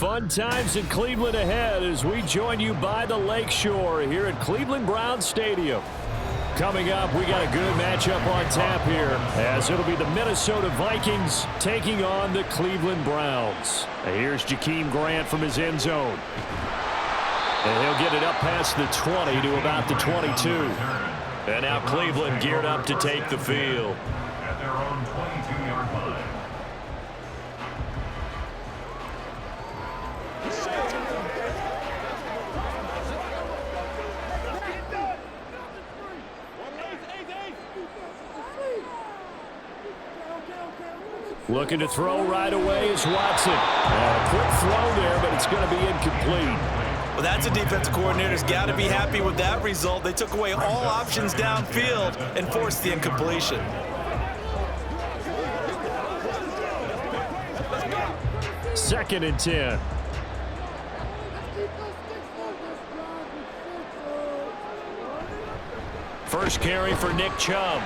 Fun times in Cleveland ahead as we join you by the Lakeshore here at Cleveland Browns Stadium. Coming up, we got a good matchup on tap here as it'll be the Minnesota Vikings taking on the Cleveland Browns. Here's Jakeem Grant from his end zone. And he'll get it up past the 20 to about the 22. And now Cleveland geared up to take the field. At their own 22-yard line. Looking to throw right away is Watson. A quick throw there, but it's going to be incomplete. Well, that's a defensive coordinator's got to be happy with that result. They took away all options downfield and forced the incompletion. Second and 10. First carry for Nick Chubb.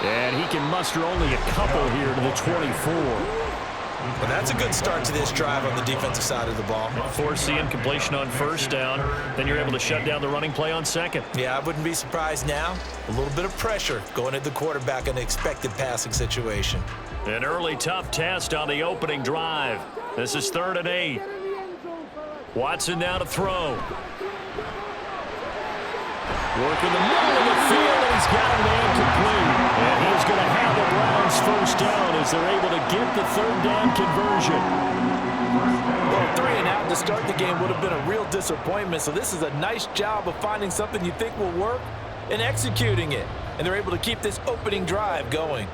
And he can muster only a couple here to the 24. Well, that's a good start to this drive on the defensive side of the ball. Force the incompletion on first down. Then you're able to shut down the running play on second. Yeah, I wouldn't be surprised now. A little bit of pressure going at the quarterback in an expected passing situation. An early tough test on the opening drive. This is 3rd and 8. Watson now to throw. Working the middle of the field, and he's got a man complete. And he's going to have the Browns first down as they're able to get the 3rd down conversion. Well, 3 and out to start the game would have been a real disappointment, so this is a nice job of finding something you think will work and executing it. And they're able to keep this opening drive going.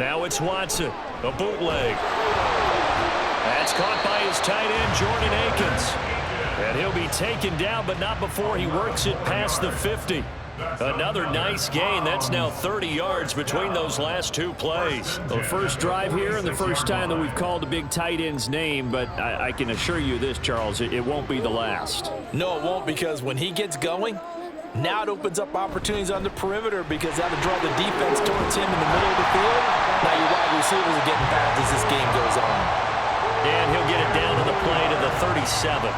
Now it's Watson, a bootleg. That's caught by his tight end, Jordan Akins. And he'll be taken down, but not before he works it past the 50. Another nice gain. That's now 30 yards between those last two plays. The first drive here and the first time that we've called a big tight end's name, but I can assure you this, Charles, it won't be the last. No, it won't, because when he gets going, now it opens up opportunities on the perimeter because that'll draw the defense towards him in the middle of the field. Now your wide receivers are getting back as this game goes on. And he'll get it down to the play to the 37.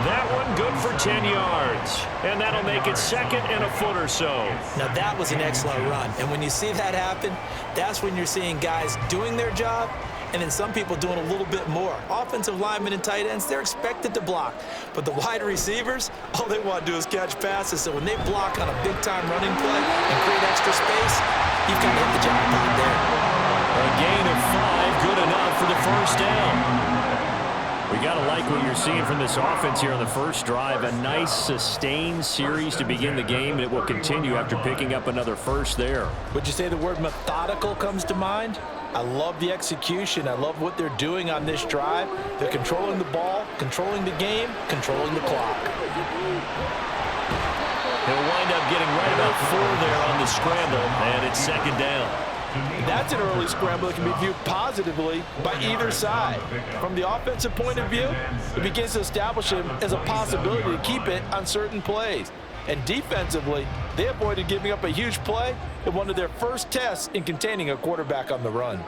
That one good for 10 yards. And that'll make it second and a foot or so. Now that was an excellent run. And when you see that happen, that's when you're seeing guys doing their job and then some people doing a little bit more. Offensive linemen and tight ends, they're expected to block. But the wide receivers, all they want to do is catch passes. So when they block on a big-time running play and create extra space, you've got to hit the jackpot there. A gain of 5, good enough for the first down. We got to like what you're seeing from this offense here on the first drive. A nice sustained series to begin the game, and it will continue after picking up another first there. Would you say the word methodical comes to mind? I love the execution. I love what they're doing on this drive. They're controlling the ball, controlling the game, controlling the clock. He'll wind up getting right about 4 there on the scramble, and it's second down. That's an early scramble that can be viewed positively by either side. From the offensive point of view, it begins to establish him as a possibility to keep it on certain plays. And defensively, they avoided giving up a huge play in one of their first tests in containing a quarterback on the run.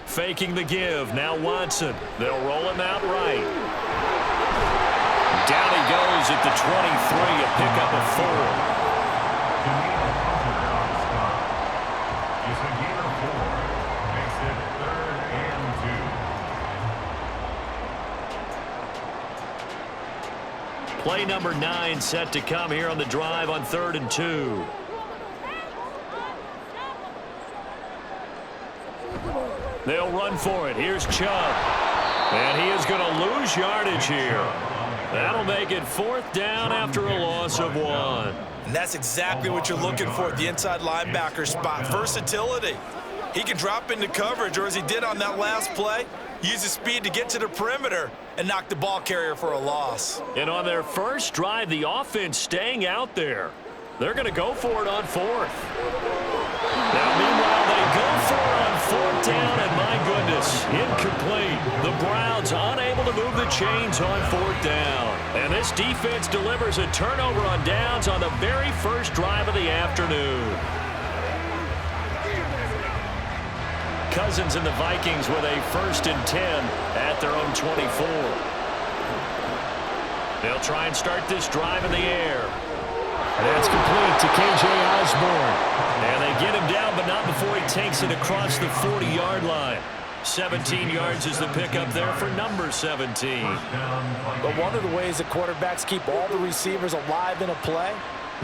Faking the give, now Watson. They'll roll him out right. Down he goes at the 23, a pickup of 4. Play number 9 set to come here on the drive on 3rd and 2. They'll run for it. Here's Chubb. And he is going to lose yardage here. That'll make it 4th down after a loss of 1. And that's exactly what you're looking for at the inside linebacker spot. Versatility. He can drop into coverage, or as he did on that last play, use his speed to get to the perimeter and knock the ball carrier for a loss. And on their first drive, the offense staying out there. They're going to go for it on 4th. Now, meanwhile, they go for it on 4th down, and my goodness, incomplete. The Browns unable to move the chains on 4th down. And this defense delivers a turnover on downs on the very first drive of the afternoon. Cousins and the Vikings with a 1st and 10 at their own 24. They'll try and start this drive in the air. And that's complete to K.J. Osborne. And they get him down, but not before he takes it across the 40-yard line. 17 yards is the pickup there for number 17. But one of the ways that quarterbacks keep all the receivers alive in a play,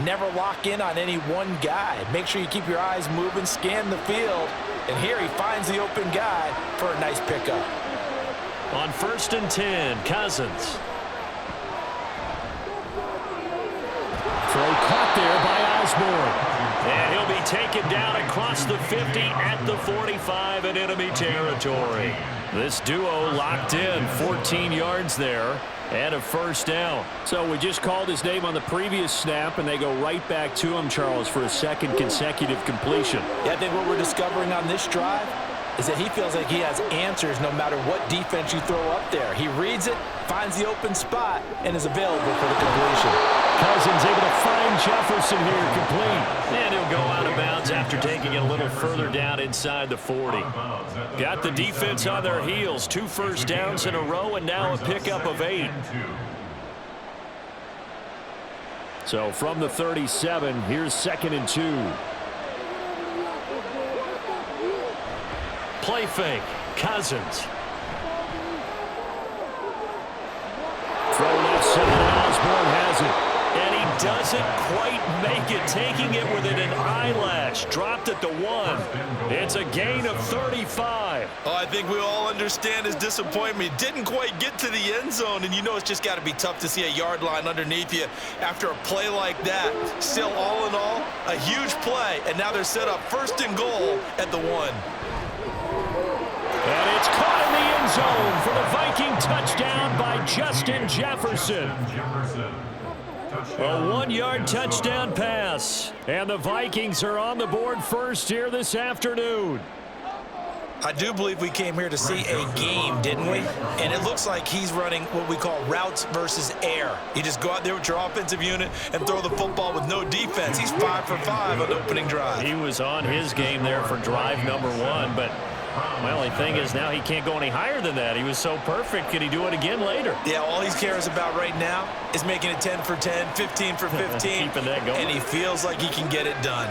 never lock in on any one guy. Make sure you keep your eyes moving, scan the field. And here he finds the open guy for a nice pickup. On 1st and 10, Cousins. Throw caught there by Osborne. And he'll be taken down across the 50 at the 45 in enemy territory. This duo locked in, 14 yards there and a 1st down. So we just called his name on the previous snap, and they go right back to him, Charles, for a 2nd consecutive completion. Yeah, I think what we're discovering on this drive is that he feels like he has answers no matter what defense you throw up there. He reads it, finds the open spot, and is available for the completion. Cousins able to find Jefferson here, complete. And he'll go out of bounds after taking it a little further down inside the 40. Got the defense on their heels. 2 1st downs in a row, and now a pickup of 8. So from the 37, here's 2nd and 2. Play fake. Cousins. Throw left side. Osborne has it. And he doesn't quite make it, taking it within an eyelash. Dropped at the 1. It's a gain of 35. Oh, I think we all understand his disappointment. He didn't quite get to the end zone, and you know it's just got to be tough to see a yard line underneath you after a play like that. Still, all in all, a huge play, and now they're set up 1st and goal at the 1. And it's caught in the end zone for the Viking touchdown by Justin Jefferson. A 1-yard touchdown pass. And the Vikings are on the board first here this afternoon. I do believe we came here to see a game, didn't we? And it looks like he's running what we call routes versus air. You just go out there with your offensive unit and throw the football with no defense. He's 5 for 5 on the opening drive. He was on his game there for drive number 1, but my only thing is now he can't go any higher than that. He was so perfect. Can he do it again later? Yeah, all he cares about right now is making it 10 for 10, 15 for 15. Keeping that going. And he feels like he can get it done.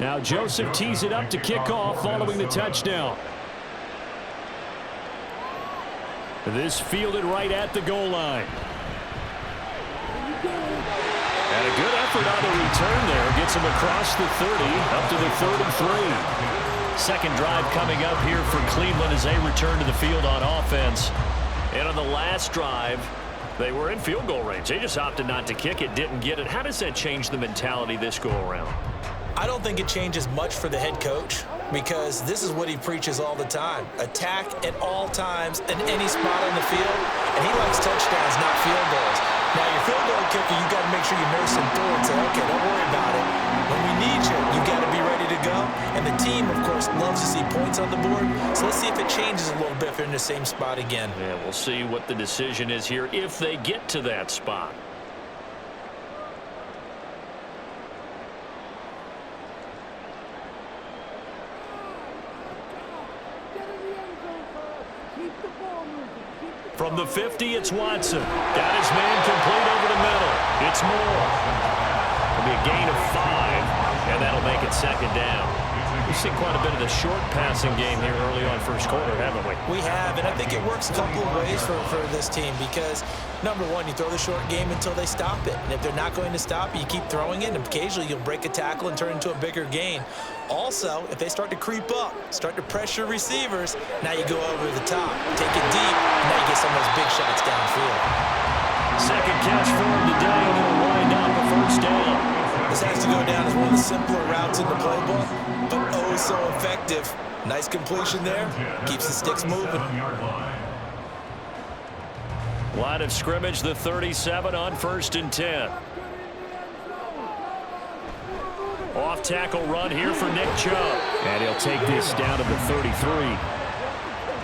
Now Joseph tees it up to kick off following the touchdown. This fielded right at the goal line. And a good effort on the return there. Gets him across the 30, up to the 33. Second drive coming up here for Cleveland as they return to the field on offense. And on the last drive, they were in field goal range. They just opted not to kick it, didn't get it. How does that change the mentality this go-around? I don't think it changes much for the head coach because this is what he preaches all the time. Attack at all times in any spot on the field, and he likes touchdowns, not field goals. Now, your field goal kicker, you got to make sure you nurse him through and say, okay, don't worry about it. When we need you, you got to be ready to go. And the team, of course, loves to see points on the board. So let's see if it changes a little bit if they're in the same spot again. Yeah, we'll see what the decision is here if they get to that spot. From the 50, it's Watson. Got his man complete over the middle. It's Moore. It'll be a gain of 5, and that'll make it 2nd down. We've seen quite a bit of the short passing game here early on first quarter, haven't we? We have, and I think it works a couple of ways for this team because, number one, you throw the short game until they stop it. And if they're not going to stop it, you keep throwing it, and occasionally you'll break a tackle and turn it into a bigger gain. Also, if they start to creep up, start to pressure receivers, now you go over the top, take it deep, and now you get some of those big shots downfield. Second catch for him today, and it'll wind up a 1st down. This has to go down as one of the simpler routes in the playbook, but oh so effective. Nice completion there. Keeps the sticks moving. Line of scrimmage, the 37 on 1st and 10. Off tackle run here for Nick Chubb. And he'll take this down to the 33.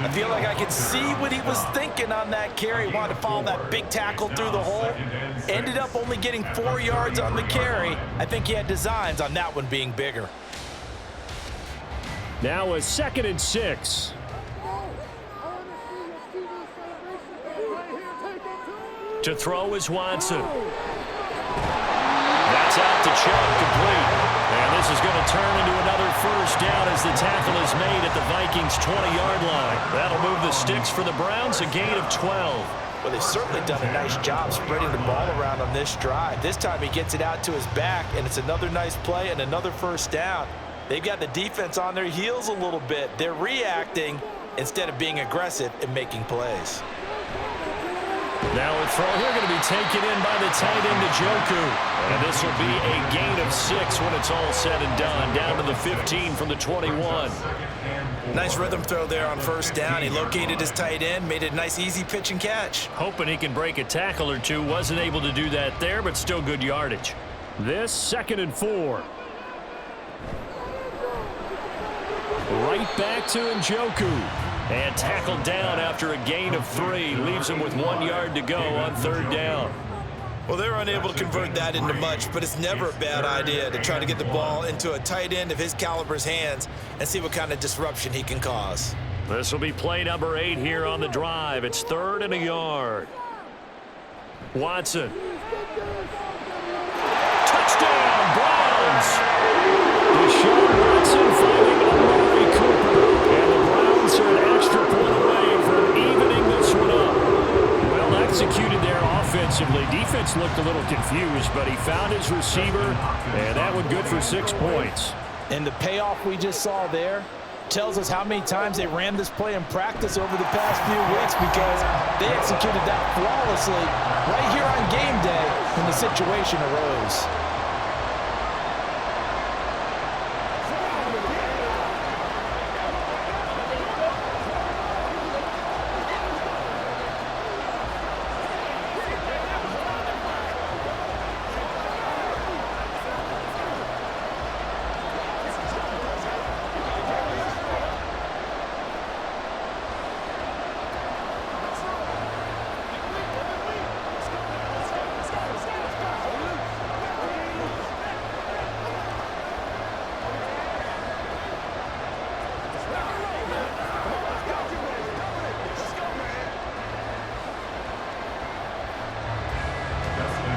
I feel like I can see what he was thinking on that carry. Wanted to follow that big tackle through the hole. Ended up only getting 4 yards on the carry. I think he had designs on that one being bigger. Now a 2nd and 6. To throw is Watson. That's out to Chubb, complete. And this is going to turn into another first down as the tackle is made at the Vikings' 20-yard line. That'll move the sticks for the Browns, a gain of 12. Well, they've certainly done a nice job spreading the ball around on this drive. This time he gets it out to his back, and it's another nice play and another first down. They've got the defense on their heels a little bit. They're reacting instead of being aggressive and making plays. Now a throw here going to be taken in by the tight end, Njoku. And this will be a gain of 6 when it's all said and done. Down to the 15 from the 21. Nice rhythm throw there on first down. He located his tight end, made it a nice easy pitch and catch. Hoping he can break a tackle or two. Wasn't able to do that there, but still good yardage. This 2nd and 4. Right back to Njoku. And tackled down after a gain of 3. Leaves him with 1 yard to go on 3rd down. Well, they're unable to convert that into much, but it's never a bad idea to try to get the ball into a tight end of his caliber's hands and see what kind of disruption he can cause. This will be play number 8 here on the drive. It's 3rd and a yard. Watson. Touchdown, Browns! Deshaun Watson finding Amari Cooper. And the Browns are an extra point away from evening this one up. Well executed there offensively. Defense looked a little confused, but he found his receiver, and that one good for 6 points. And the payoff we just saw there tells us how many times they ran this play in practice over the past few weeks, because they executed that flawlessly right here on game day when the situation arose.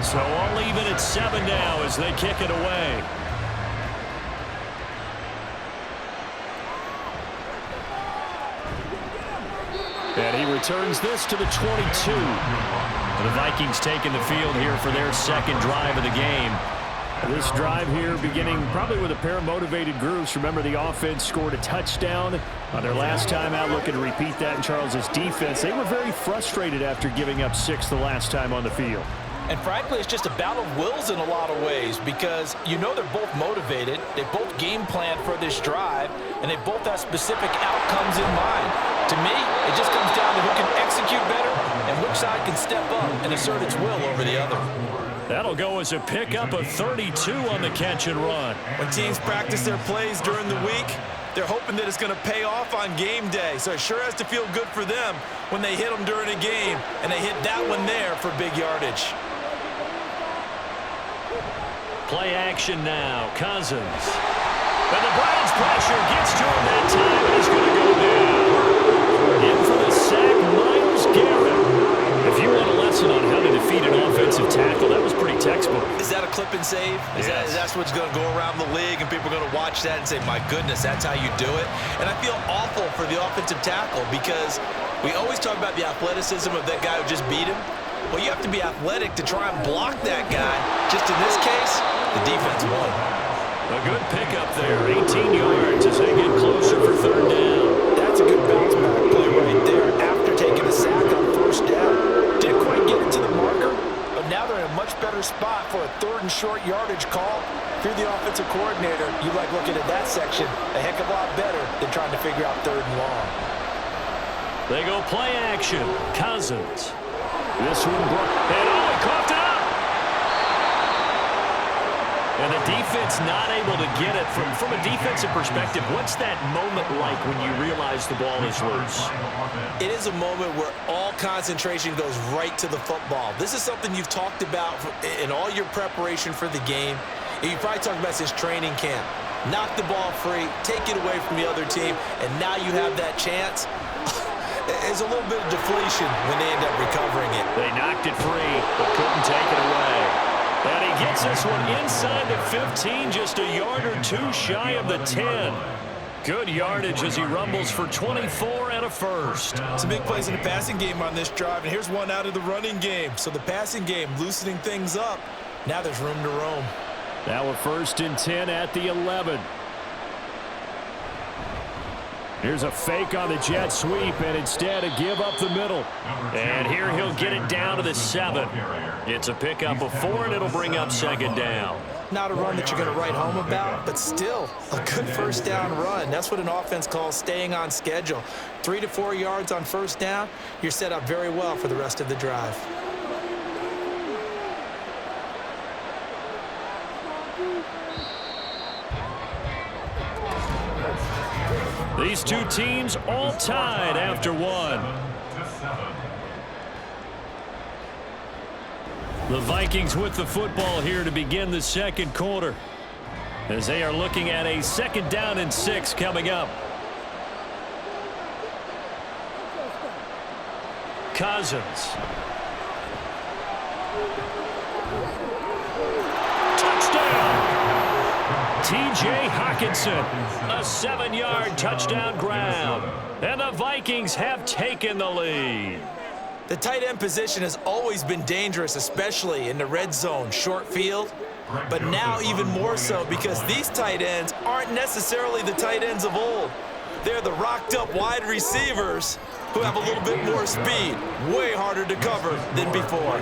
So all even at 7 now as they kick it away. And he returns this to the 22. The Vikings taking the field here for their 2nd drive of the game. This drive here beginning probably with a pair of motivated groups. Remember, the offense scored a touchdown on their last time out. Looking to repeat that in Charles's defense. They were very frustrated after giving up 6 the last time on the field. And frankly, it's just a battle of wills in a lot of ways, because you know they're both motivated, they both game plan for this drive, and they both have specific outcomes in mind. To me, it just comes down to who can execute better and which side can step up and assert its will over the other. That'll go as a pickup of 32 on the catch and run. When teams practice their plays during the week, they're hoping that it's going to pay off on game day. So it sure has to feel good for them when they hit them during a game, and they hit that one there for big yardage. Play action now. Cousins. And the Browns pressure gets to him that time, and he's going to go down. In for the sack, Myles Garrett. If you want a lesson on how to defeat an offensive tackle, that was pretty textbook. Is that a clip and save? That's what's going to go around the league, and people are going to watch that and say, my goodness, that's how you do it? And I feel awful for the offensive tackle, because we always talk about the athleticism of that guy who just beat him. Well, you have to be athletic to try and block that guy. Just in this case, the defense won. A good pickup there, 18 yards as they get closer for 3rd down. That's a good bounce back play right there after taking a sack on 1st down. Didn't quite get it to the marker, but now they're in a much better spot for a 3rd and short yardage call. If you're the offensive coordinator, you like looking at that section a heck of a lot better than trying to figure out 3rd and long. They go play action. Cousins. This one broke. And he coughed it up. And the defense not able to get it. From a defensive perspective, what's that moment like when you realize the ball is loose? It is a moment where all concentration goes right to the football. This is something you've talked about in all your preparation for the game. You probably talked about since training camp. Knock the ball free, take it away from the other team, and now you have that chance. There's a little bit of deflation when they end up recovering it. They knocked it free, but couldn't take it away. And he gets this one inside the 15, just a yard or 2 shy of the 10. Good yardage as he rumbles for 24 and a first. Some big plays in the passing game on this drive, and here's one out of the running game. So the passing game loosening things up. Now there's room to roam. Now a 1st and 10 at the 11. Here's a fake on the jet sweep, and instead a give up the middle. And here he'll get it down to the 7. It's a pickup of 4, and it'll bring up 2nd down. Not a run that you're going to write home about, but still a good 1st down run. That's what an offense calls staying on schedule. 3 to 4 yards on 1st down, you're set up very well for the rest of the drive. These two teams all tied after 1. The Vikings with the football here to begin the 2nd quarter, as they are looking at a 2nd down and 6 coming up. Cousins. Touchdown! T.J. Hockenson, a 7-yard touchdown grab. And the Vikings have taken the lead. The tight end position has always been dangerous, especially in the red zone, short field. But now even more so because these tight ends aren't necessarily the tight ends of old. They're the rocked-up wide receivers who have a little bit more speed. Way harder to cover than before.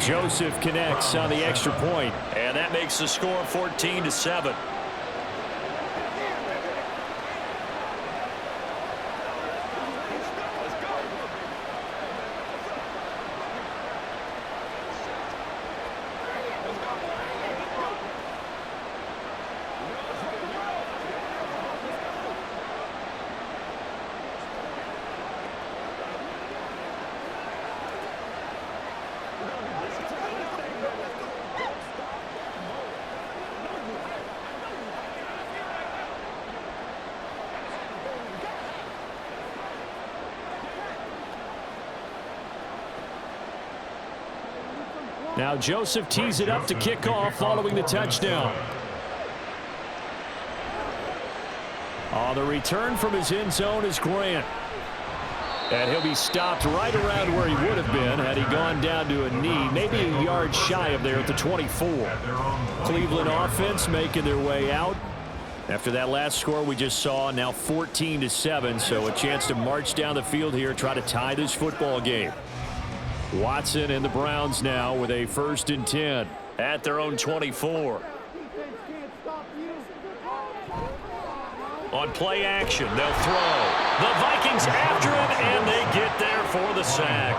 Joseph connects on the extra point, and that makes the score 14-7. Now Joseph tees it up to kick off following the touchdown. On the return from his end zone is Grant. And he'll be stopped right around where he would have been had he gone down to a knee, maybe a yard shy of there at the 24. Cleveland offense making their way out. After that last score we just saw, now 14-7, so a chance to march down the field here, try to tie this football game. Watson and the Browns now with a 1st and 10 at their own 24. On play action, they'll throw. The Vikings after him, and they get there for the sack.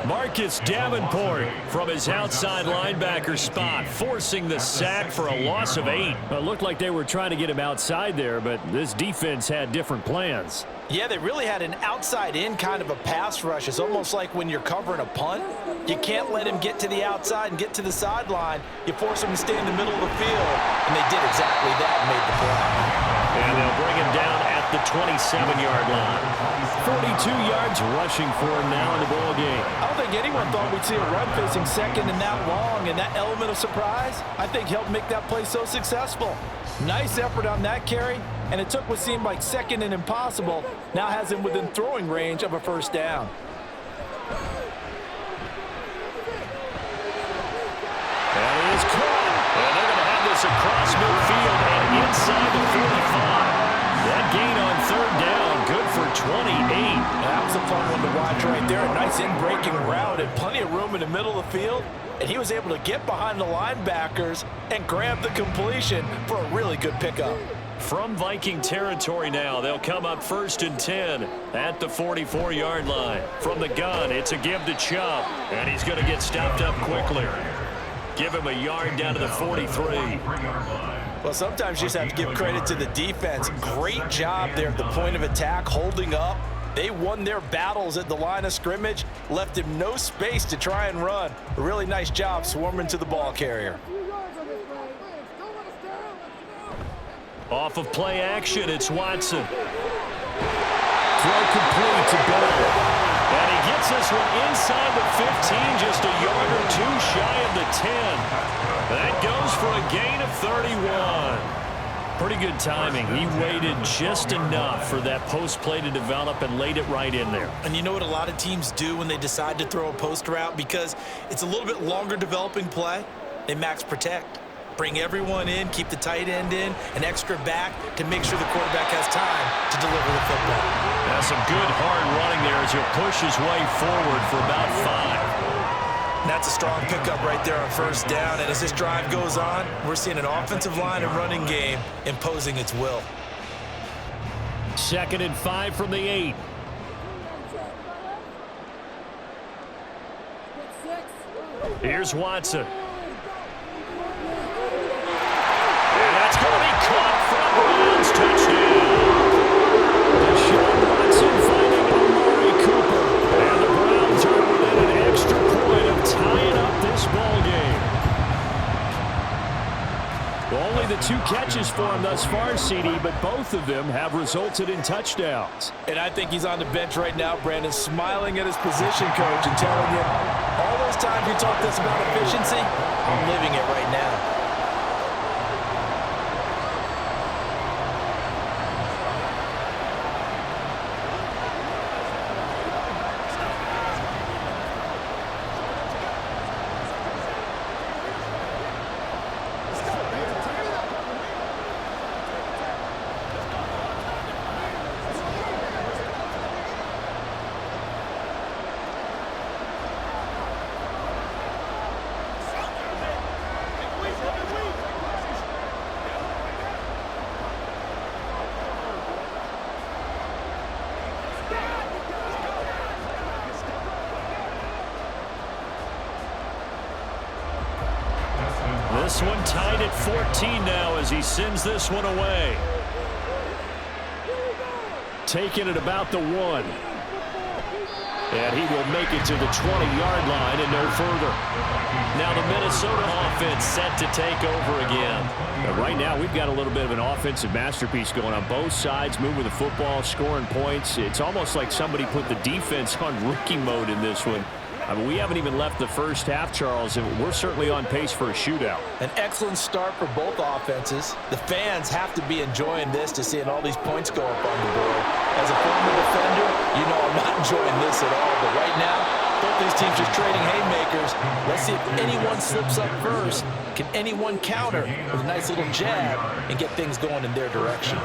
Marcus Davenport from his outside linebacker spot, forcing the sack for a loss of 8. It looked like they were trying to get him outside there, but this defense had different plans. Yeah, they really had an outside-in kind of a pass rush. It's almost like when you're covering a punt. You can't let him get to the outside and get to the sideline. You force him to stay in the middle of the field, and they did exactly that and made the play. And they'll bring him down at the 27-yard line. 42 yards rushing for him now in the ball game. I don't think anyone thought we'd see a run facing second and that long, and that element of surprise, I think, helped make that play so successful. Nice effort on that carry, and it took what seemed like second and impossible, now has him within throwing range of a 1st down. That is caught, and they're going to have this across midfield and inside the 45. That gain on 3rd down, good for 28. That was a fun one to watch right there. A nice in-breaking route and plenty of room in the middle of the field. And he was able to get behind the linebackers and grab the completion for a really good pickup. From Viking territory now, they'll come up 1st and 10 at the 44-yard line. From the gun, it's a give to Chubb, and he's going to get stopped up quickly. Give him a yard down to the 43. Well, sometimes you just have to give credit to the defense. Great job there at the point of attack, holding up. They won their battles at the line of scrimmage, left him no space to try and run. A really nice job swarming to the ball carrier. Off of play action, it's Watson. Throw complete to Bell. And he gets this one inside the 15, just a yard or two shy of the 10. That goes for a gain of 31. Pretty good timing. He waited just enough for that post play to develop and laid it right in there. And you know what a lot of teams do when they decide to throw a post route? Because it's a little bit longer developing play, they max protect. Bring everyone in, keep the tight end in, an extra back to make sure the quarterback has time to deliver the football. That's some good hard running there as he'll push his way forward for about 5. And that's a strong pickup right there on 1st down. And as this drive goes on, we're seeing an offensive line and running game imposing its will. 2nd and 5 from the 8. Here's Watson. That's going to be caught for a Browns touchdown. Deshaun Watson finding Amari Cooper. And the Browns are within an extra point of tying up this ball game. Only the 2 catches for him thus far, CD, but both of them have resulted in touchdowns. And I think he's on the bench right now, Brandon, smiling at his position coach and telling him, all those times you talked to us about efficiency, I'm living it right now. This one tied at 14 now as he sends this one away. Taking it about the 1. And he will make it to the 20-yard line and no further. Now the Minnesota offense set to take over again. But right now we've got a little bit of an offensive masterpiece going on both sides, moving the football, scoring points. It's almost like somebody put the defense on rookie mode in this one. I mean, we haven't even left the first half, Charles, and we're certainly on pace for a shootout. An excellent start for both offenses. The fans have to be enjoying this to seeing all these points go up on the board. As a former defender, you know I'm not enjoying this at all. But right now, both these teams just trading haymakers. Let's see if anyone slips up first. Can anyone counter with a nice little jab and get things going in their direction?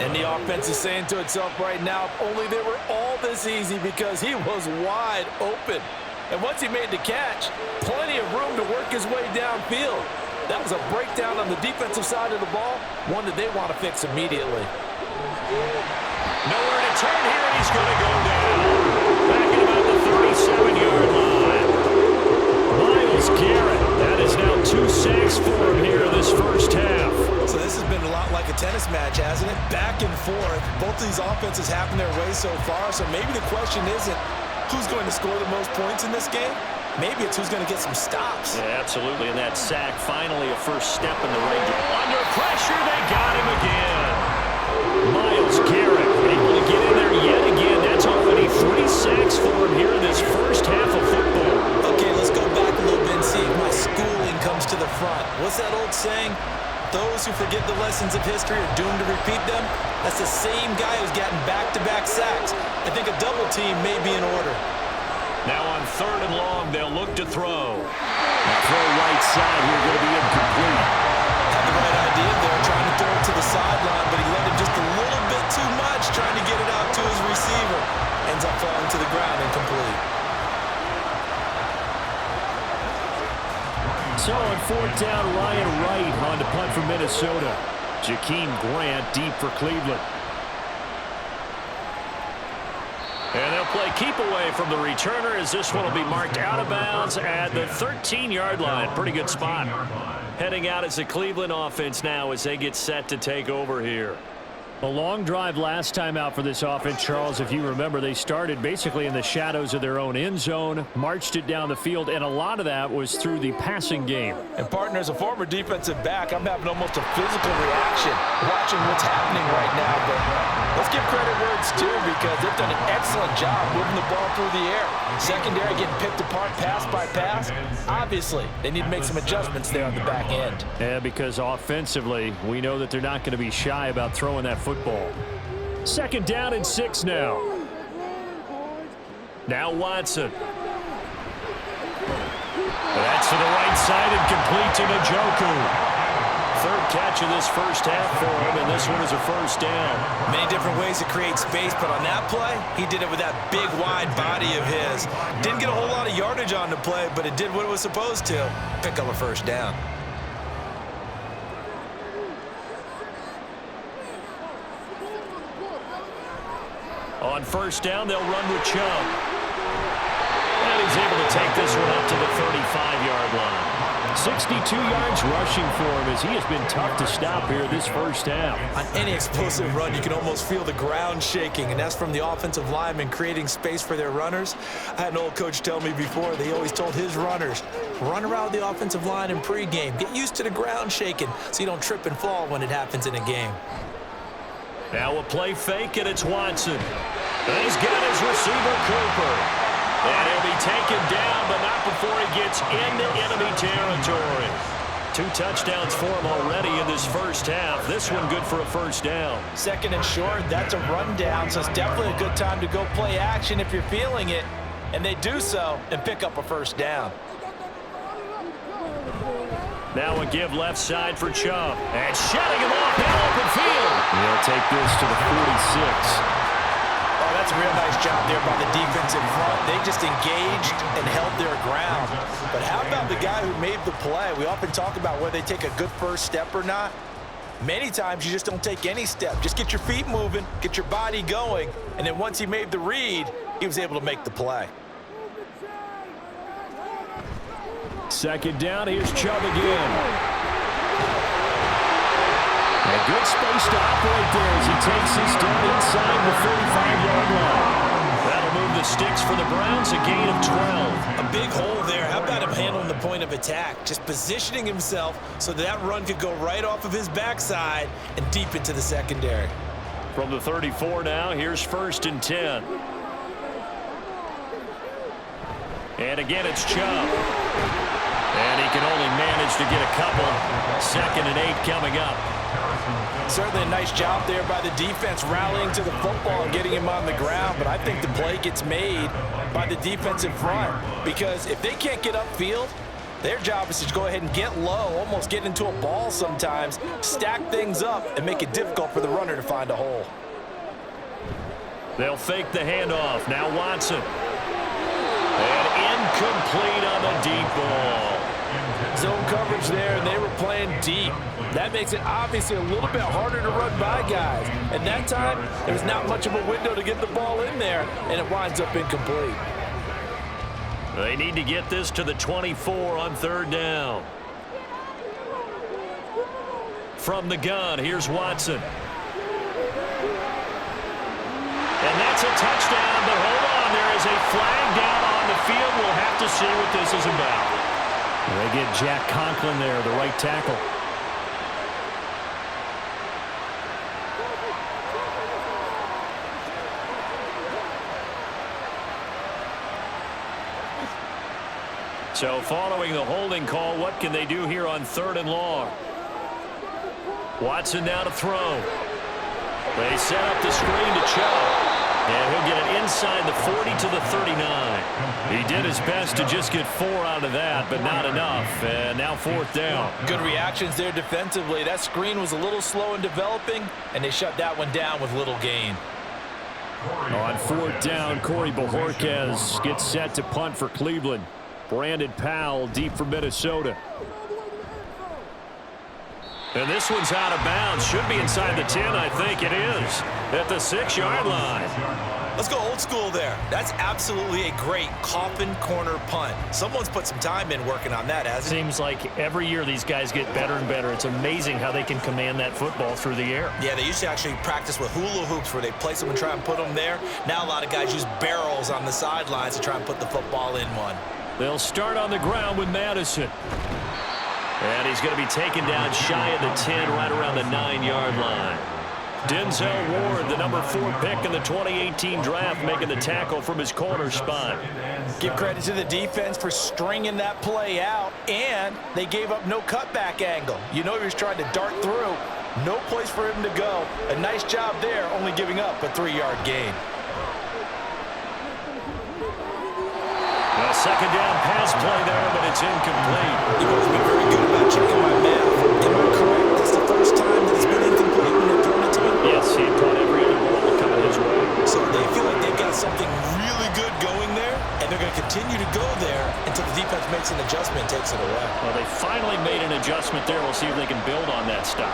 And the offense is saying to itself right now, if only they were all this easy, because he was wide open. And once he made the catch, plenty of room to work his way downfield. That was a breakdown on the defensive side of the ball, one that they want to fix immediately. Nowhere to turn here, and he's going to go down. Back at about the 37-yard line. Myles Garrett, that is now 2 sacks for him here this first half. So this has been a lot like a tennis match, hasn't it? Back and forth. Both of these offenses having their way so far, so maybe the question isn't who's going to score the most points in this game. Maybe it's who's going to get some stops. Yeah, absolutely, and that sack finally a first step in the right direction. Under pressure, they got him again. Myles Garrett able to get in there yet again. That's already 3 sacks for him here in this first half of football. Okay, let's go back a little bit and see if my schooling comes to the front. What's that old saying? Those who forget the lessons of history are doomed to repeat them. That's the same guy who's gotten back-to-back sacks. I think a double team may be in order. Now on 3rd and long, they'll look to throw. The throw right side here going to be incomplete. Had the right idea there, trying to throw it to the sideline, but he let him just a little bit too much, trying to get it out to his down Ryan Wright on the punt for Minnesota. Jakeem Grant deep for Cleveland. And they'll play keep away from the returner as this one will be marked out of bounds at the 13-yard line. Pretty good spot. Heading out as the Cleveland offense now as they get set to take over here. A long drive last time out for this offense, Charles. If you remember, they started basically in the shadows of their own end zone, marched it down the field, and a lot of that was through the passing game. And, partner, as a former defensive back, I'm having almost a physical reaction watching what's happening right now. But let's give credit where it's due because they've done an excellent job moving the ball through the air. Secondary getting picked apart pass by pass. Obviously, they need to make some adjustments there on the back end. Yeah, because offensively, we know that they're not going to be shy about throwing that football. 2nd down and 6 now. Now Watson. That's to the right side and complete to Njoku. 3rd catch of this first half for him, and this one is a first down. Many different ways to create space, but on that play, he did it with that big, wide body of his. Didn't get a whole lot of yardage on the play, but it did what it was supposed to. Pick up a first down. On first down, they'll run with Chubb. And he's able to take this one up to the 35-yard line. 62 yards rushing for him as he has been tough to stop here this first half. On any explosive run, you can almost feel the ground shaking, and that's from the offensive linemen creating space for their runners. I had an old coach tell me before, they always told his runners, run around the offensive line in pregame. Get used to the ground shaking so you don't trip and fall when it happens in a game. Now a play fake, and it's Watson. And he's got his receiver, Cooper. And he'll be taken down, but not before he gets into enemy territory. 2 touchdowns for him already in this first half. This one good for a first down. 2nd and short, that's a rundown, so it's definitely a good time to go play action if you're feeling it. And they do so and pick up a first down. Now a give left side for Chubb. And shutting him off down open field. He'll take this to the 46. Oh, that's a real nice job there by the defensive front. They just engaged and held their ground. But how about the guy who made the play? We often talk about whether they take a good first step or not. Many times you just don't take any step. Just get your feet moving, get your body going, and then once he made the read, he was able to make the play. 2nd down, here's Chubb again. A good space to operate there as he takes this down inside the 35-yard line. That'll move the sticks for the Browns, a gain of 12. A big hole there. How about him handling the point of attack? Just positioning himself so that run could go right off of his backside and deep into the secondary. From the 34 now, here's 1st and 10. And again, it's Chubb. And he can only manage to get a couple. 2nd and 8 coming up. Certainly a nice job there by the defense rallying to the football and getting him on the ground, but I think the play gets made by the defensive front because if they can't get upfield, their job is to go ahead and get low, almost get into a ball sometimes, stack things up, and make it difficult for the runner to find a hole. They'll fake the handoff. Now Watson. And incomplete on the deep ball. Zone coverage there, and they were playing deep. That makes it obviously a little bit harder to run by guys. And that time, there's not much of a window to get the ball in there, and it winds up incomplete. They need to get this to the 24 on 3rd down. From the gun, here's Watson. And that's a touchdown, but hold on, there is a flag down on the field. We'll have to see what this is about. They get Jack Conklin there, the right tackle. So following the holding call, what can they do here on 3rd and long? Watson now to throw. They set up the screen to Chubb. And he'll get it inside the 40 to the 39. He did his best to just get 4 out of that, but not enough. And now 4th down. Good reactions there defensively. That screen was a little slow in developing, and they shut that one down with little gain. On 4th down, Corey Bojorquez gets set to punt for Cleveland. Brandon Powell deep for Minnesota. And this one's out of bounds. Should be inside the 10, I think it is. At the 6-yard line. Let's go old school there. That's absolutely a great coffin corner punt. Someone's put some time in working on that, hasn't he? Seems like every year these guys get better and better. It's amazing how they can command that football through the air. Yeah, they used to actually practice with hula hoops where they place them and try and put them there. Now a lot of guys use barrels on the sidelines to try and put the football in one. They'll start on the ground with Madison. And he's going to be taken down shy of the 10, right around the 9-yard line. Denzel Ward, the number 4 pick in the 2018 draft, making the tackle from his corner spot. Give credit to the defense for stringing that play out, and they gave up no cutback angle. You know he was trying to dart through. No place for him to go. A nice job there, only giving up a 3-yard gain. A second down pass play there, but it's incomplete. You've always been very good about checking my math. Am I correct? That's the first time that it's been incomplete when they've thrown it to him? Yes, he caught every other ball coming his way. So they feel like they've got something really good going there, and they're going to continue to go there until the defense makes an adjustment and takes it away. Well, they finally made an adjustment there. We'll see if they can build on that stop.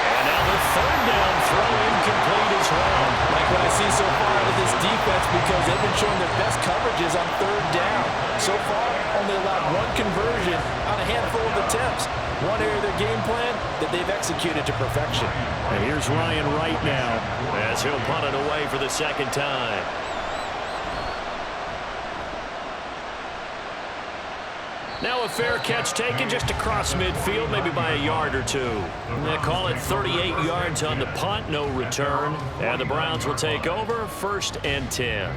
And now the third down throw incomplete as well. Like what I see so far out of this defense, because they've been showing their best coverages on third down. So far, only allowed one conversion on a handful of attempts. One area of their game plan that they've executed to perfection. And here's Ryan Wright now as he'll punt it away for the second time. Now a fair catch taken just across midfield, maybe by a yard or two. They call it 38 yards on the punt, no return. And the Browns will take over, 1st and 10.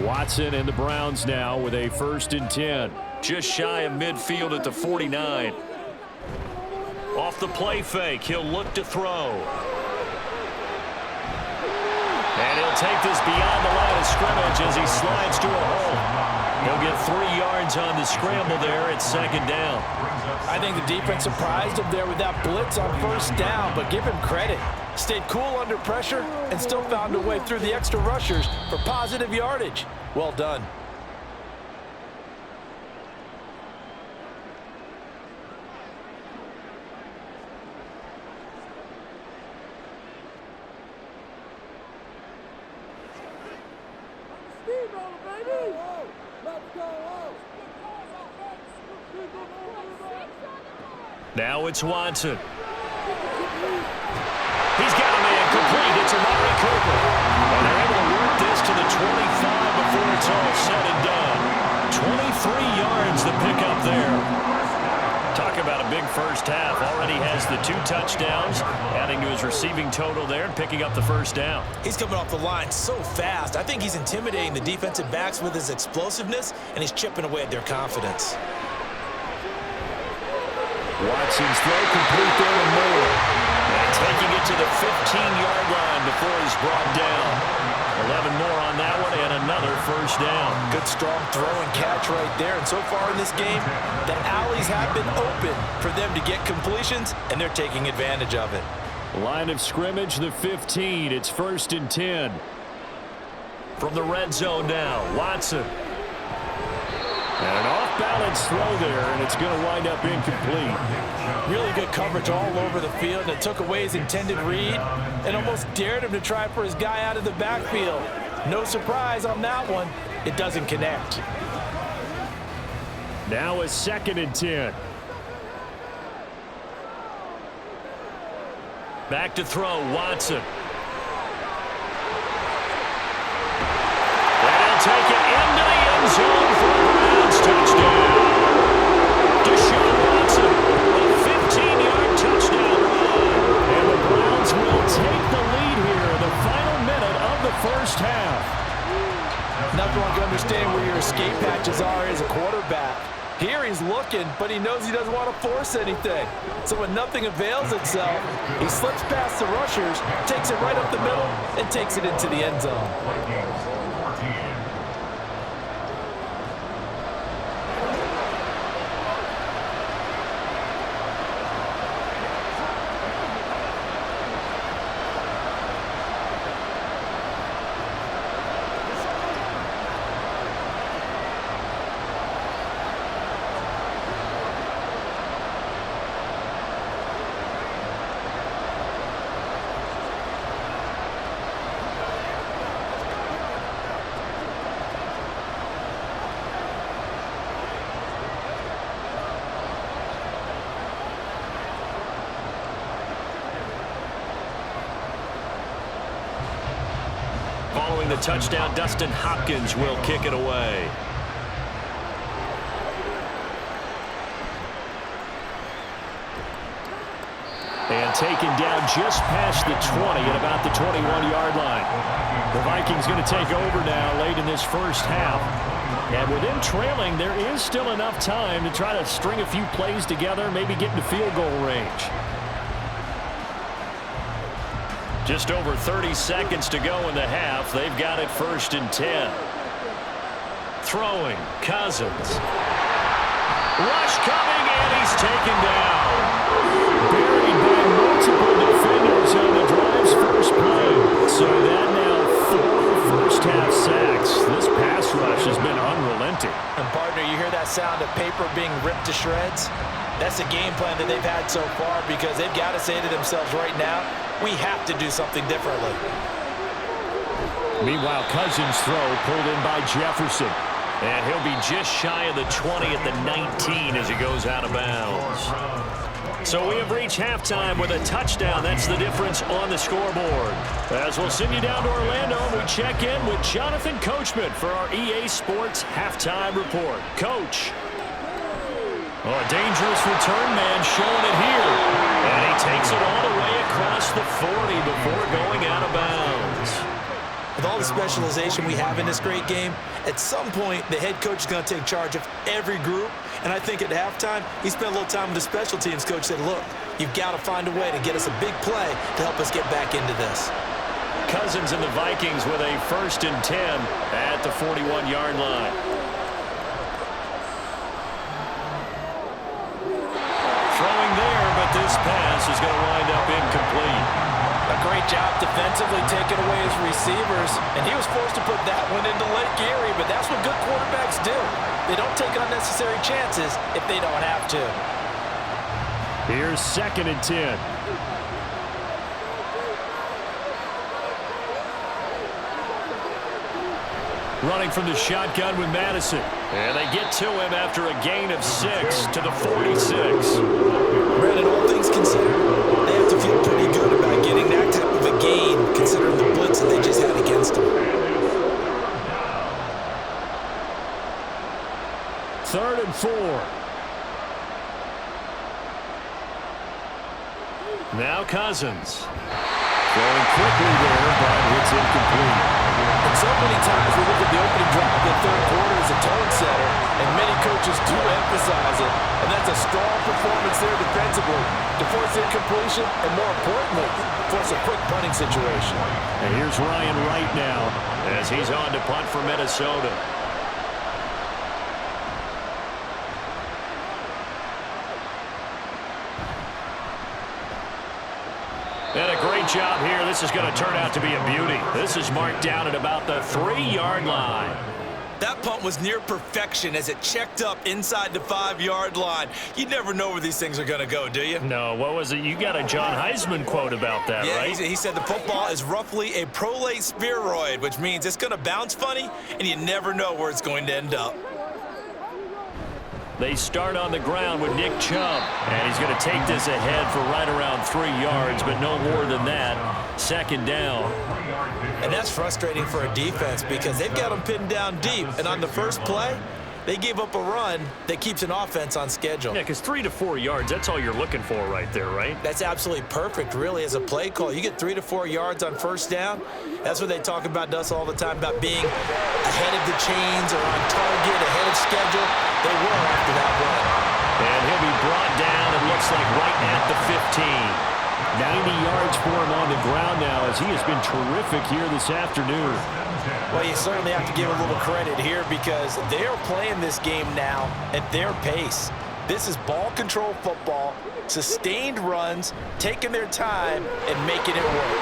Watson and the Browns now with a 1st and 10. Just shy of midfield at the 49. Off the play fake, he'll look to throw. And he'll take this beyond the line of scrimmage as he slides to a hole. He'll get 3 yards on the scramble there at 2nd down. I think the defense surprised him there with that blitz on 1st down, but give him credit. Stayed cool under pressure and still found a way through the extra rushers for positive yardage. Well done. Now it's Watson. He's got a man complete. It's Amari Cooper. And they're able to work this to the 25 before it's all said and done. 23 yards the pickup there. Talk about a big first half. Already has the 2 touchdowns, adding to his receiving total there and picking up the 1st down. He's coming off the line so fast. I think he's intimidating the defensive backs with his explosiveness, and he's chipping away at their confidence. Watson's throw complete there to Moore. And taking it to the 15-yard line before he's brought down. 11 more on that one and another 1st down. Good strong throw and catch right there. And so far in this game, the alleys have been open for them to get completions, and they're taking advantage of it. Line of scrimmage, the 15. It's 1st and 10. From the red zone now, Watson. And an off-balance throw there, and it's going to wind up incomplete. Really good coverage all over the field. It took away his intended read and almost dared him to try for his guy out of the backfield. No surprise on that one. It doesn't connect. Now a 2nd and 10. Back to throw, Watson. And he'll take it into the end zone for a Browns touchdown. Deshaun Watson, a 15-yard touchdown run. And the Browns will take the lead here in the final minute of the 1st half. Nothing one can understand where your escape hatches are as a quarterback. Here he's looking, but he knows he doesn't want to force anything. So when nothing avails itself, he slips past the rushers, takes it right up the middle, and takes it into the end zone. the touchdown. Dustin Hopkins will kick it away. And taken down just past the 20 at about the 21-yard line. The Vikings going to take over now late in this first half. And with them trailing, there is still enough time to try to string a few plays together, maybe get into field goal range. Just over 30 seconds to go in the half. They've got it 1st and 10. Throwing, Cousins. Rush coming, and he's taken down. Buried by multiple defenders on the drive's first play. So that now 4 first-half sacks. This pass rush has been unrelenting. And, partner, you hear that sound of paper being ripped to shreds? That's the game plan that they've had so far because they've got to say to themselves right now, we have to do something differently. Meanwhile, Cousins' throw pulled in by Jefferson. And he'll be just shy of the 20 at the 19 as he goes out of bounds. So we have reached halftime with a touchdown. That's the difference on the scoreboard. As we'll send you down to Orlando, we check in with Jonathan Coachman for our EA Sports Halftime Report. Coach. Oh, a dangerous return man showing it here. And he takes it all the way across the 40 before going out of bounds. With all the specialization we have in this great game, at some point the head coach is going to take charge of every group. And I think at halftime, he spent a little time with the special teams coach, said, look, you've got to find a way to get us a big play to help us get back into this. Cousins and the Vikings with a 1st and 10 at the 41-yard line. Throwing there, but this pass is going to wind up incomplete. A great job defensively taking away his receivers, and he was forced to put that one into Lake Erie, but that's what good quarterbacks do. They don't take unnecessary chances if they don't have to. Here's 2nd and 10. Running from the shotgun with Madison. And they get to him after a gain of 6 to the 46. Brandon, all things considered, they have to feel pretty good about getting that type of a gain, considering the blitz that they just had against them. 3rd and 4. Now Cousins. Going quickly there, but it's incomplete. And so many times we look at the opening drive of the third quarter as a tone setter, and many coaches do emphasize it. And that's a strong performance there defensively to force incompletion and, more importantly, force a quick punting situation. And here's Ryan Wright now as he's on to punt for Minnesota. And a great job here. This is going to turn out to be a beauty. This is marked down at about the 3-yard line. That punt was near perfection as it checked up inside the 5-yard line. You never know where these things are going to go, do you? No, what was it? You got a John Heisman quote about that, yeah, right? He said the football is roughly a prolate spheroid, which means it's going to bounce funny, and you never know where it's going to end up. They start on the ground with Nick Chubb, and he's going to take this ahead for right around 3 yards, but no more than that. 2nd down. And that's frustrating for a defense because they've got them pinned down deep, and on the first play, they gave up a run that keeps an offense on schedule. Yeah, because 3 to 4 yards, that's all you're looking for right there, right? That's absolutely perfect, really, as a play call. You get 3 to 4 yards on 1st down. That's what they talk about us all the time, about being ahead of the chains or on target, ahead of schedule. They were after that run. And he'll be brought down, it looks like, right at the 15. 90 yards for him on the ground now as he has been terrific here this afternoon. Well, you certainly have to give a little credit here because they're playing this game now at their pace. This is ball control football, sustained runs, taking their time and making it work.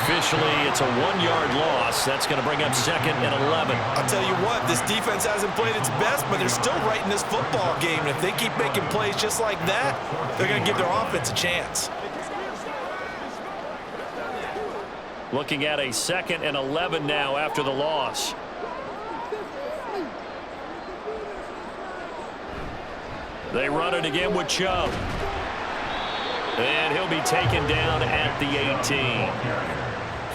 Officially, it's a 1-yard loss. That's going to bring up 2nd and 11. I'll tell you what, this defense hasn't played its best, but they're still right in this football game. And if they keep making plays just like that, they're going to give their offense a chance. Looking at a 2nd and 11 now after the loss. They run it again with Chubb. And he'll be taken down at the 18.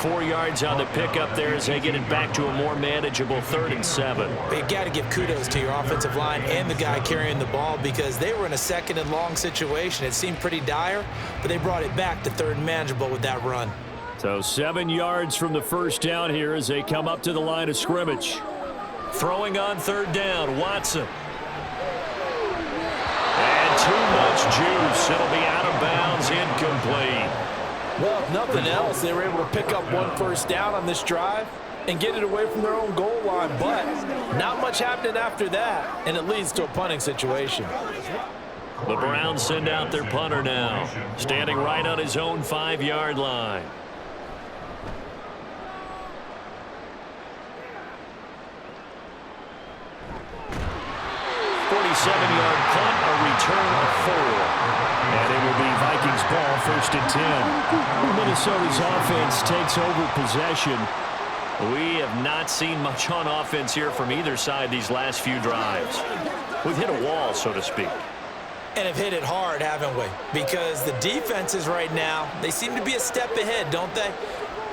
4 yards on the pickup there as they get it back to a more manageable 3rd and 7. But you got to give kudos to your offensive line and the guy carrying the ball because they were in a 2nd and long situation. It seemed pretty dire, but they brought it back to 3rd and manageable with that run. So 7 yards from the first down here as they come up to the line of scrimmage. Throwing on 3rd down, Watson. And too much juice. It'll be out of bounds, incomplete. Well, if nothing else, they were able to pick up 1 first down on this drive and get it away from their own goal line. But not much happening after that, and it leads to a punting situation. The Browns send out their punter now, standing right on his own 5-yard line. Seven-yard punt, a return of 4. And it will be Vikings ball, 1st and 10. Minnesota's offense takes over possession. We have not seen much on offense here from either side these last few drives. We've hit a wall, so to speak. And have hit it hard, haven't we? Because the defenses right now, they seem to be a step ahead, don't they?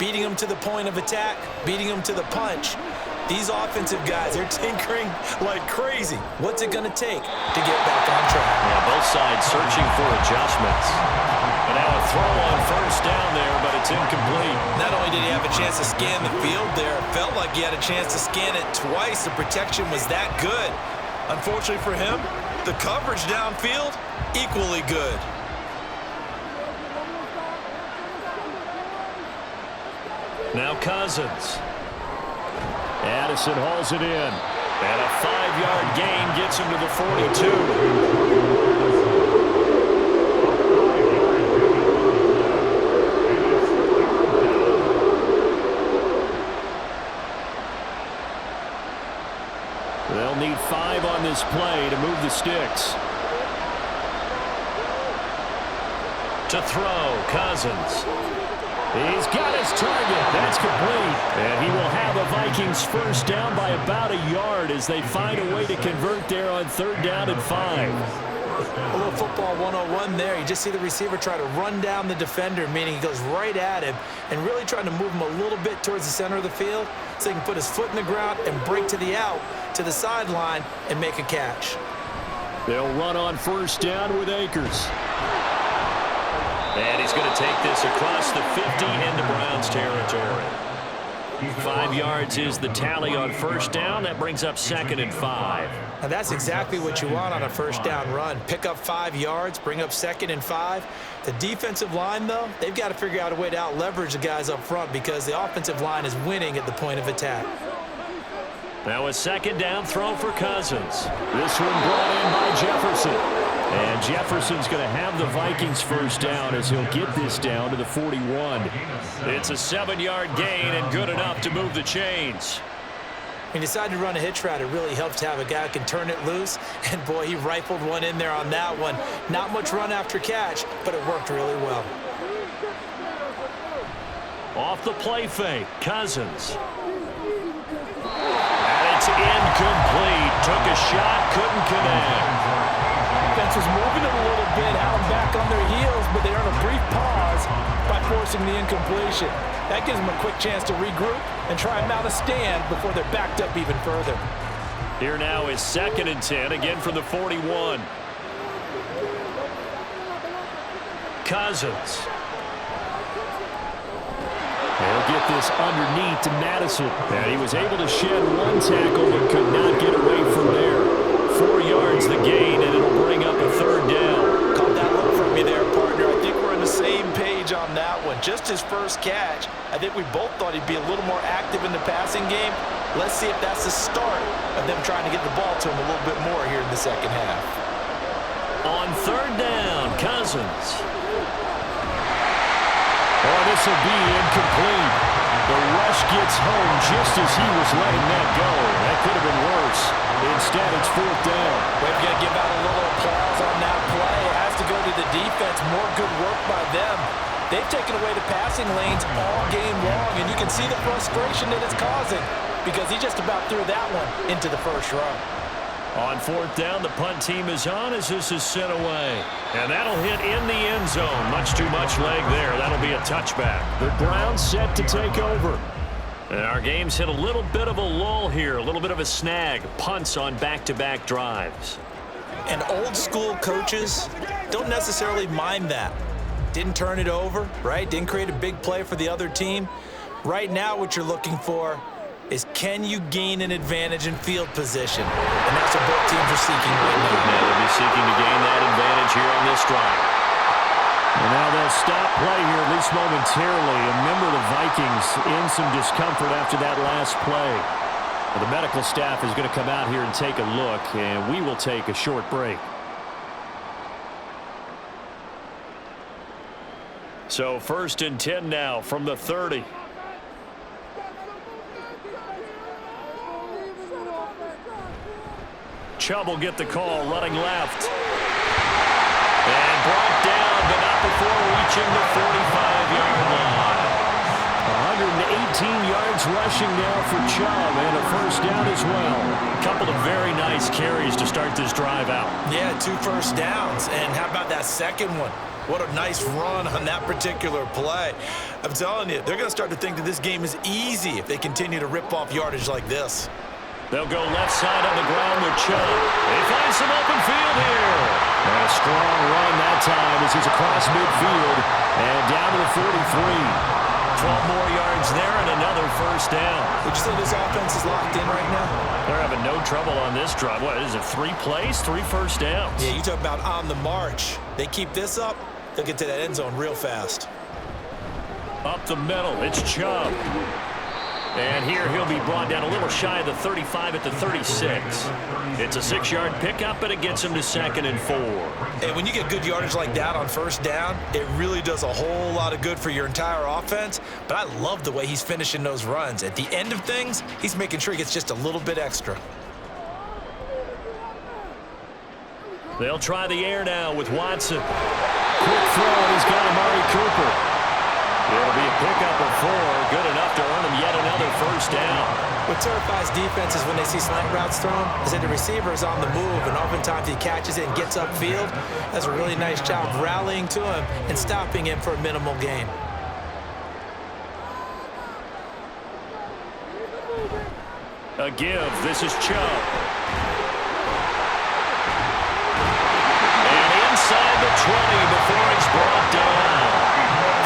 Beating them to the point of attack, beating them to the punch. These offensive guys, they're tinkering like crazy. What's it going to take to get back on track? Yeah, both sides searching for adjustments. And now a throw on 1st down there, but it's incomplete. Not only did he have a chance to scan the field there, it felt like he had a chance to scan it twice. The protection was that good. Unfortunately for him, the coverage downfield, equally good. Now Cousins. Addison hauls it in. And a 5-yard gain gets him to the 42. They'll need 5 on this play to move the sticks. To throw, Cousins. He's got his target. That's complete. And he will have a Vikings 1st down by about a yard as they find a way to convert there on 3rd down and 5. A little football 101 there. You just see the receiver try to run down the defender, meaning he goes right at him and really trying to move him a little bit towards the center of the field so he can put his foot in the ground and break to the out, to the sideline, and make a catch. They'll run on 1st down with Akers. And he's going to take this across the 50 into Browns territory. 5 yards is the tally on 1st down. That brings up 2nd and 5. Now that's exactly what you want on a 1st down run. Pick up 5 yards, bring up 2nd and 5. The defensive line, though, they've got to figure out a way to out-leverage the guys up front because the offensive line is winning at the point of attack. Now a 2nd down throw for Cousins. This one brought in by Jefferson. And Jefferson's going to have the Vikings 1st down as he'll get this down to the 41. It's a 7-yard gain and good enough to move the chains. When you decide to run a hitch route, it really helps to have a guy who can turn it loose. And, boy, he rifled one in there on that one. Not much run after catch, but it worked really well. Off the play fake, Cousins. And it's incomplete. Took a shot, couldn't connect. Offense was moving it a little bit, had them back on their heels, but they earn a brief pause by forcing the incompletion. That gives them a quick chance to regroup and try and mount a stand before they're backed up even further. Here now is 2nd and 10, again from the 41. Cousins. They'll get this underneath to Madison. And he was able to shed 1 tackle but could not get away from there. 4 yards the gain, and it'll bring up a 3rd down. Caught that look from me there, partner. I think we're on the same page on that one. Just his first catch, I think we both thought he'd be a little more active in the passing game. Let's see if that's the start of them trying to get the ball to him a little bit more here in the 2nd half. On 3rd down, Cousins. Oh, this will be incomplete. The rush gets home just as he was letting that go. That could have been worse. Instead, it's 4th down. We've got to give out a little applause on that play. It has to go to the defense. More good work by them. They've taken away the passing lanes all game long, and you can see the frustration that it's causing because he just about threw that one into the first row. On fourth down, the punt team is on as this is sent away. And that'll hit in the end zone. Much too much leg there. That'll be a touchback. The Browns set to take over. And our game's hit a little bit of a lull here, a little bit of a snag. Punts on back-to-back drives. And old school coaches don't necessarily mind that. Didn't turn it over, right? Didn't create a big play for the other team. Right now what you're looking for is can you gain an advantage in field position? And that's what both teams are seeking right now. Yeah, they'll be seeking to gain that advantage here on this drive. And now they'll stop play here, at least momentarily. A member of the Vikings in some discomfort after that last play. The medical staff is going to come out here and take a look, and we will take a short break. So 1st and 10 now from the 30. Chubb will get the call, running left. And brought down, but not before reaching the 45-yard line. 118 yards rushing now for Chubb, and a first down as well. A couple of very nice carries to start this drive out. Yeah, 2 first downs. And how about that second one? What a nice run on that particular play. I'm telling you, they're going to start to think that this game is easy if they continue to rip off yardage like this. They'll go left side on the ground with Chubb. They find some open field here. And a strong run that time as he's across midfield and down to the 43. 12 more yards there and another first down. Would you say this offense is locked in right now? They're having no trouble on this drive. What is it, 3 plays, 3 first downs? Yeah, you talk about on the march. They keep this up, they'll get to that end zone real fast. Up the middle, it's Chubb. And here he'll be brought down a little shy of the 35 at the 36. It's a 6-yard pickup, but it gets him to 2nd and 4. And when you get good yardage like that on first down, it really does a whole lot of good for your entire offense. But I love the way he's finishing those runs. At the end of things, he's making sure he gets just a little bit extra. They'll try the air now with Watson. Quick throw, and he's got Amari Cooper. It'll be a pickup of 4, good enough to earn him yet another first down. What terrifies defenses when they see slant routes thrown is that the receiver is on the move, and oftentimes he catches it and gets upfield. That's a really nice job rallying to him and stopping him for a minimal gain. A give, this is Chubb. And inside the 20 before he's brought down.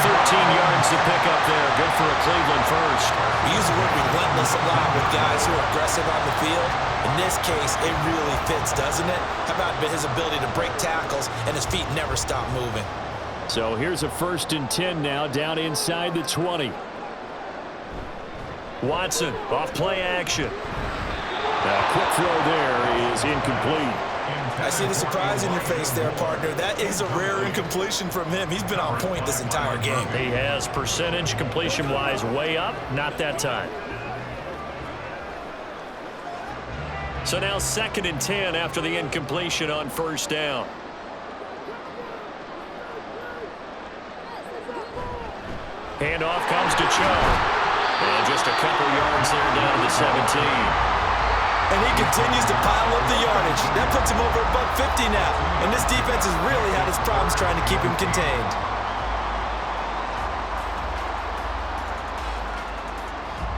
13 yards to pick up there. Good for a Cleveland first. We use the word relentless a lot with guys who are aggressive on the field. In this case, it really fits, doesn't it? How about his ability to break tackles and his feet never stop moving? So here's a 1st and 10 now, down inside the 20. Watson, off play action. A quick throw there is incomplete. I see the surprise in your face there, partner. That is a rare incompletion from him. He's been on point this entire game. He has percentage completion-wise way up, not that time. So now 2nd and 10 after the incompletion on first down. Handoff comes to Chubb. And just a couple yards there down to the 17. And he continues to pile up the yardage. That puts him over $150 now. And this defense has really had its problems trying to keep him contained.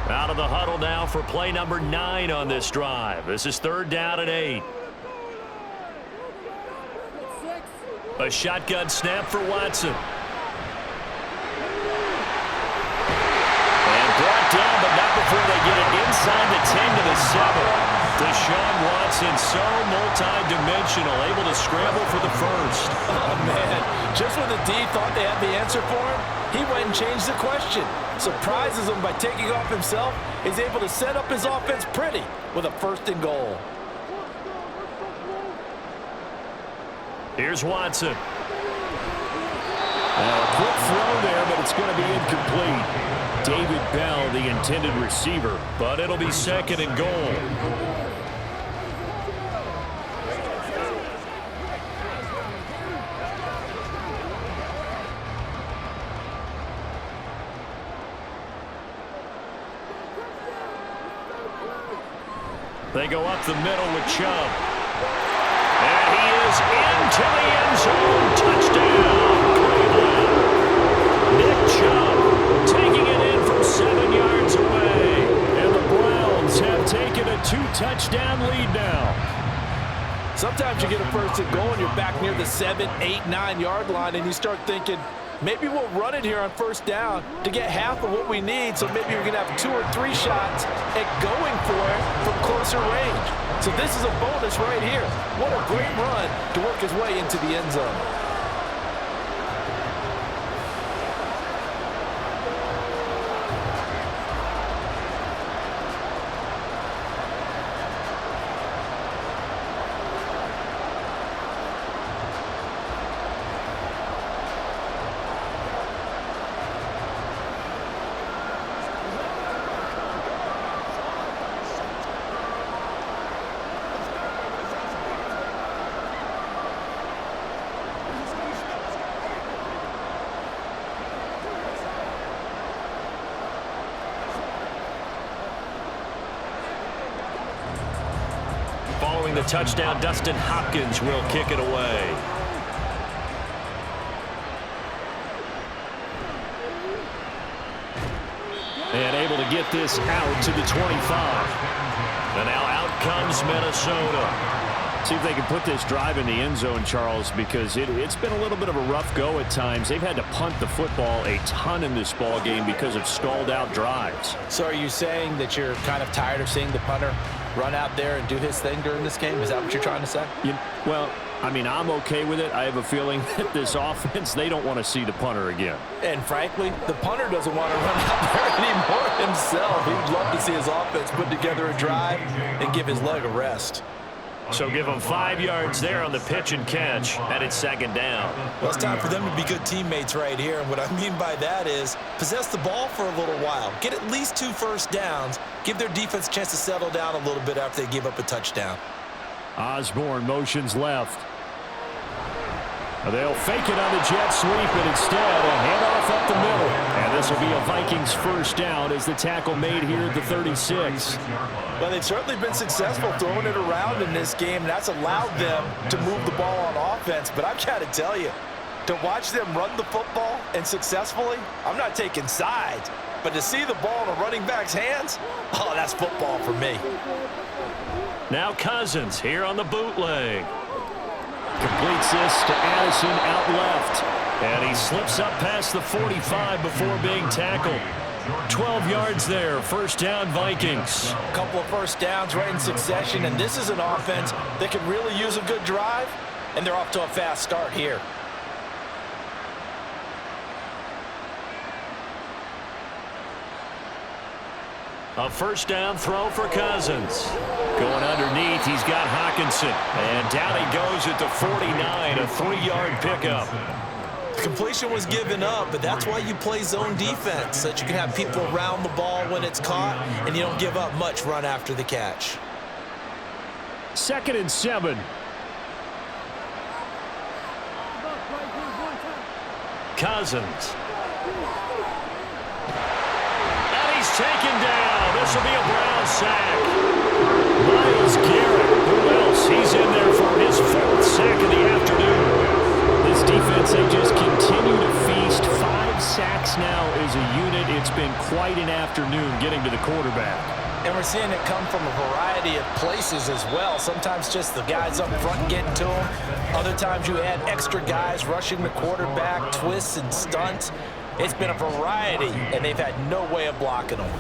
Out of the huddle now for play number 9 on this drive. This is 3rd down and 8. A shotgun snap for Watson. And brought down, but not before they get it inside the 10 to the 7. Deshaun Watson, so multi-dimensional, able to scramble for the first. Oh, man. Just when the D thought they had the answer for him, he went and changed the question. Surprises him by taking off himself. He's able to set up his offense pretty with a 1st and goal. Here's Watson. Now a quick throw there, but it's going to be incomplete. David Bell, the intended receiver, but it'll be 2nd and goal. They go up the middle with Chubb. He is into the end zone. Touchdown, Cleveland. Nick Chubb taking it in from 7 yards away. And the Browns have taken a 2-touchdown lead now. Sometimes you get a first and goal and you're back near the 7, 8, 9-yard line and you start thinking, maybe we'll run it here on first down to get half of what we need, so maybe we're going to have 2 or 3 shots at going for it from closer range. So this is a bonus right here. What a great run to work his way into the end zone. Following the touchdown, Dustin Hopkins will kick it away. And able to get this out to the 25. And now out comes Minnesota. See if they can put this drive in the end zone, Charles, because it's been a little bit of a rough go at times. They've had to punt the football a ton in this ball game because of stalled out drives. So are you saying that you're kind of tired of seeing the punter run out there and do his thing during this game? Is that what you're trying to say? Well, I mean, I'm okay with it. I have a feeling that this offense, they don't want to see the punter again. And frankly, the punter doesn't want to run out there anymore himself. He'd love to see his offense put together a drive and give his leg a rest. So give them 5 yards there on the pitch and catch, and it's second down. Well, it's time for them to be good teammates right here, and what I mean by that is possess the ball for a little while, get at least 2 first downs, give their defense a chance to settle down a little bit after they give up a touchdown. Osborne motions left. They'll fake it on the jet sweep, and instead a handoff up the middle. And this will be a Vikings first down as the tackle made here at the 36. Well, they've certainly been successful throwing it around in this game, and that's allowed them to move the ball on offense. But I've got to tell you, to watch them run the football and successfully, I'm not taking sides, but to see the ball in a running back's hands, oh, that's football for me. Now Cousins here on the bootleg. Completes this to Addison out left. And he slips up past the 45 before being tackled. 12 yards there. First down, Vikings. A couple of first downs right in succession, and this is an offense that can really use a good drive, and they're off to a fast start here. A first down throw for Cousins. Going underneath, he's got Hockenson. And down he goes at the 49, a 3-yard pickup. The completion was given up, but that's why you play zone defense, so that you can have people around the ball when it's caught, and you don't give up much run after the catch. 2nd and 7. Cousins. And he's taken down. This will be a Brown sack. Myles Garrett. Who else? He's in there for his 4th sack of the afternoon. This defense, they just continue to feast. 5 sacks now as a unit. It's been quite an afternoon getting to the quarterback. And we're seeing it come from a variety of places as well. Sometimes just the guys up front getting to him. Other times you add extra guys rushing the quarterback, twists and stunts. It's been a variety, and they've had no way of blocking them.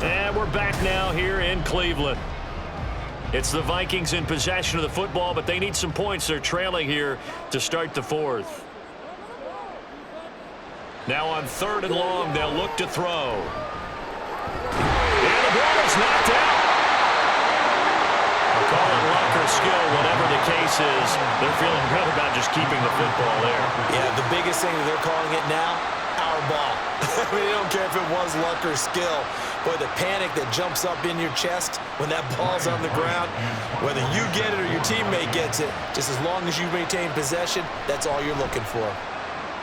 And we're back now here in Cleveland. It's the Vikings in possession of the football, but they need some points. They're trailing here to start the 4th. Now on 3rd and long, they'll look to throw. And the ball is knocked out. They'll call it luck or skill, whatever the case is. They're feeling good about just keeping the football there. Yeah, the biggest thing that they're calling it now, our ball. I mean, they don't care if it was luck or skill. Boy, the panic that jumps up in your chest when that ball's on the ground, whether you get it or your teammate gets it, just as long as you maintain possession, that's all you're looking for.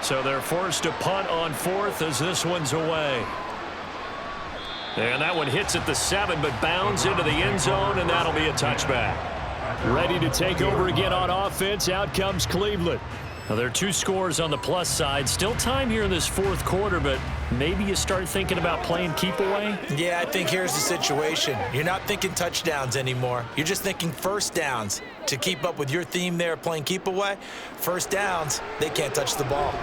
So they're forced to punt on 4th as this one's away. And that one hits at the 7, but bounds into the end zone, and that'll be a touchback. Ready to take over again on offense. Out comes Cleveland. Now, there are 2 scores on the plus side. Still time here in this fourth quarter, but maybe you start thinking about playing keep away? Yeah, I think here's the situation. You're not thinking touchdowns anymore. You're just thinking first downs. To keep up with your theme there, playing keep away, first downs, they can't touch the ball.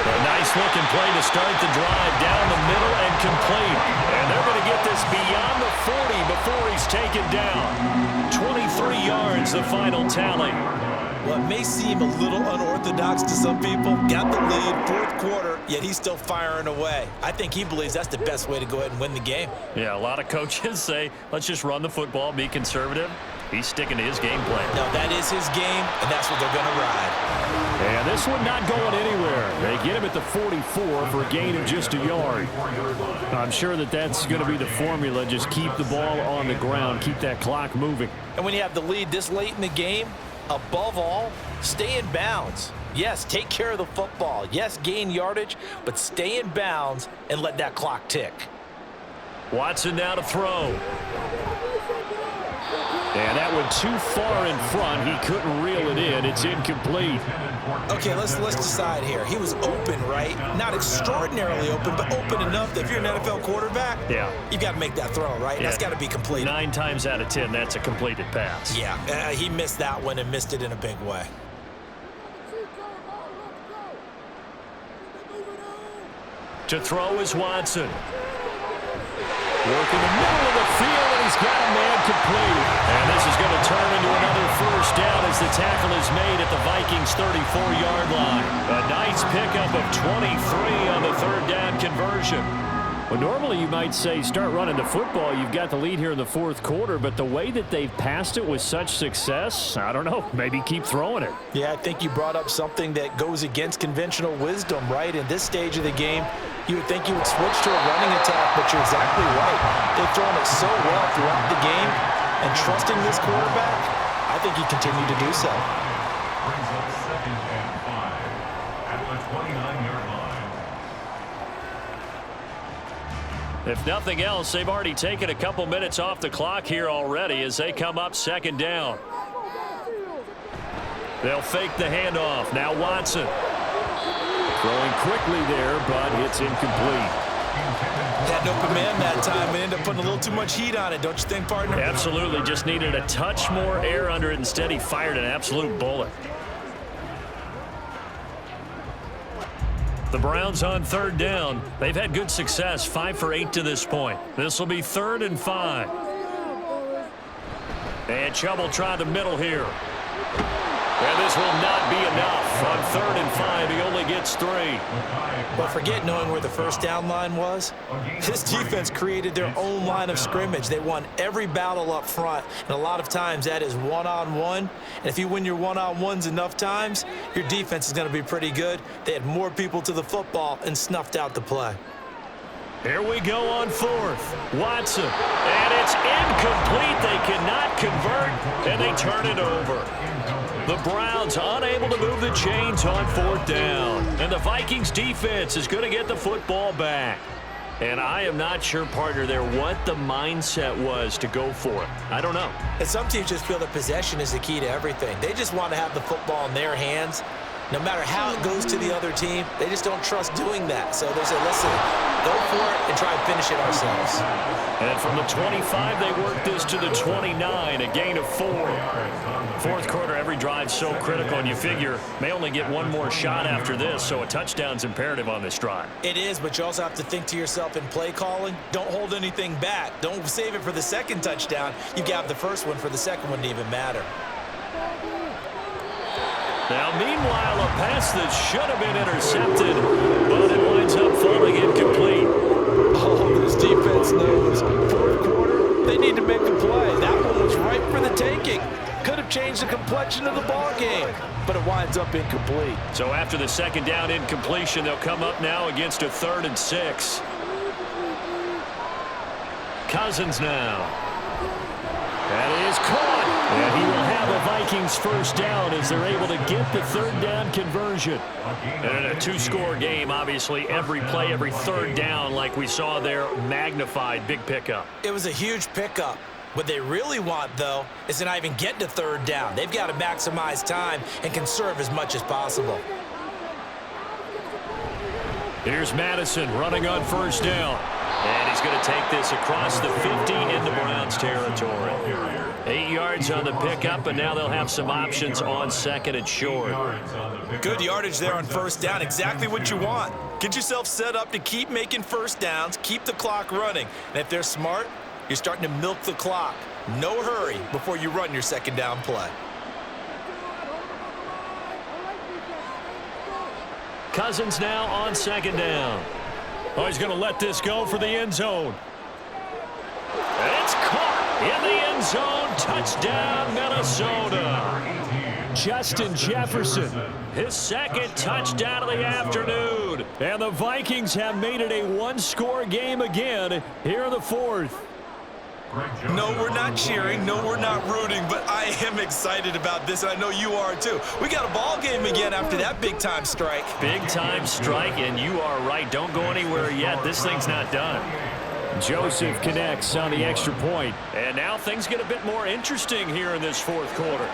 A nice-looking play to start the drive down the middle and complete. And they're going to get this beyond the 40 before he's taken down. 23 yards, the final tally. What may seem a little unorthodox to some people, got the lead, fourth quarter, yet he's still firing away. I think he believes that's the best way to go ahead and win the game. Yeah, a lot of coaches say, let's just run the football, be conservative. He's sticking to his game plan. No, that is his game, and that's what they're going to ride. And this one not going anywhere. They get him at the 44 for a gain of just a yard. I'm sure that's going to be the formula. Just keep the ball on the ground, keep that clock moving. And when you have the lead this late in the game, above all, stay in bounds. Yes, take care of the football. Yes, gain yardage, but stay in bounds and let that clock tick. Watson now to throw. And that went too far in front. He couldn't reel it in. It's incomplete. Okay, let's decide here. He was open, right? Not extraordinarily open, but open enough that if you're an NFL quarterback, you've got to make that throw, right? That's got to be complete. 9 times out of 10, that's a completed pass. Yeah, he missed that one and missed it in a big way. To throw is Watson. Working the middle of the field, and he's got a man complete. And this is going to turn into another first down as the tackle is made at the Vikings' 34-yard line. A nice pickup of 23 on the third down conversion. Well, normally you might say start running the football. You've got the lead here in the fourth quarter, but the way that they've passed it with such success, I don't know, maybe keep throwing it. Yeah, I think you brought up something that goes against conventional wisdom, right? In this stage of the game, you would think you would switch to a running attack, but you're exactly right. They've thrown it so well throughout the game, and trusting this quarterback, I think he continued to do so. Brings up 2nd and 5 at the 29-yard line. If nothing else, they've already taken a couple minutes off the clock here already as they come up 2nd down. They'll fake the handoff. Now Watson. Throwing quickly there, but it's incomplete. Had an open man that time and ended up putting a little too much heat on it, don't you think, partner? Absolutely. Just needed a touch more air under it. Instead, he fired an absolute bullet. The Browns on 3rd down. They've had good success, 5 for 8 to this point. This will be 3rd and 5. And Chubb will try the middle here. And this will not be enough. On 3rd and 5, he only gets 3. Well, forget knowing where the first down line was. This defense created their own line of scrimmage. They won every battle up front, and a lot of times that is one-on-one. And if you win your one-on-ones enough times, your defense is going to be pretty good. They had more people to the football and snuffed out the play. Here we go on 4th. Watson. And it's incomplete. They cannot convert, and they turn it over. The Browns unable to move the chains on 4th down. And the Vikings defense is going to get the football back. And I am not sure, partner, there what the mindset was to go for it. I don't know. And some teams just feel that possession is the key to everything. They just want to have the football in their hands. No matter how it goes to the other team, they just don't trust doing that. So they say, listen, go for it and try and finish it ourselves. And from the 25, they work this to the 29, a gain of 4. Fourth quarter, every drive so critical, and you figure may only get one more shot after this, so a touchdown's imperative on this drive. It is, but you also have to think to yourself in play calling, don't hold anything back. Don't save it for the second touchdown. You got the first one for the second one to even matter. Now, meanwhile, a pass that should have been intercepted, but it winds up falling incomplete. Oh, this defense knows. Fourth quarter, they need to make a play. That one was ripe for the taking. Could have changed the complexion of the ball game, but it winds up incomplete. So after the second down incompletion, they'll come up now against a 3rd and 6. Cousins now. That is caught. And he will have a Vikings first down as they're able to get the 3rd down conversion. And in a 2-score game, obviously, every play, every 3rd down, like we saw there, magnified, big pickup. It was a huge pickup. What they really want, though, is to not even get to third down. They've got to maximize time and conserve as much as possible. Here's Madison running on first down. And he's going to take this across the 50 into Browns territory. 8 yards on the pickup, and now they'll have some options on second and short. Good yardage there on first down. Exactly what you want. Get yourself set up to keep making first downs, keep the clock running. And if they're smart, you're starting to milk the clock. No hurry before you run your second down play. Cousins now on second down. Oh, he's going to let this go for the end zone. It's caught in the end zone. Touchdown, Minnesota. Justin Jefferson, his second touchdown of the afternoon. And the Vikings have made it a one-score game again here in the fourth. No, we're not cheering. No, we're not rooting, but I am excited about this, and I know you are too. We got a ball game again after that big-time strike. Big-time strike, and you are right. Don't go anywhere yet. This thing's not done. Joseph connects on the extra point. And now things get a bit more interesting here in this fourth quarter.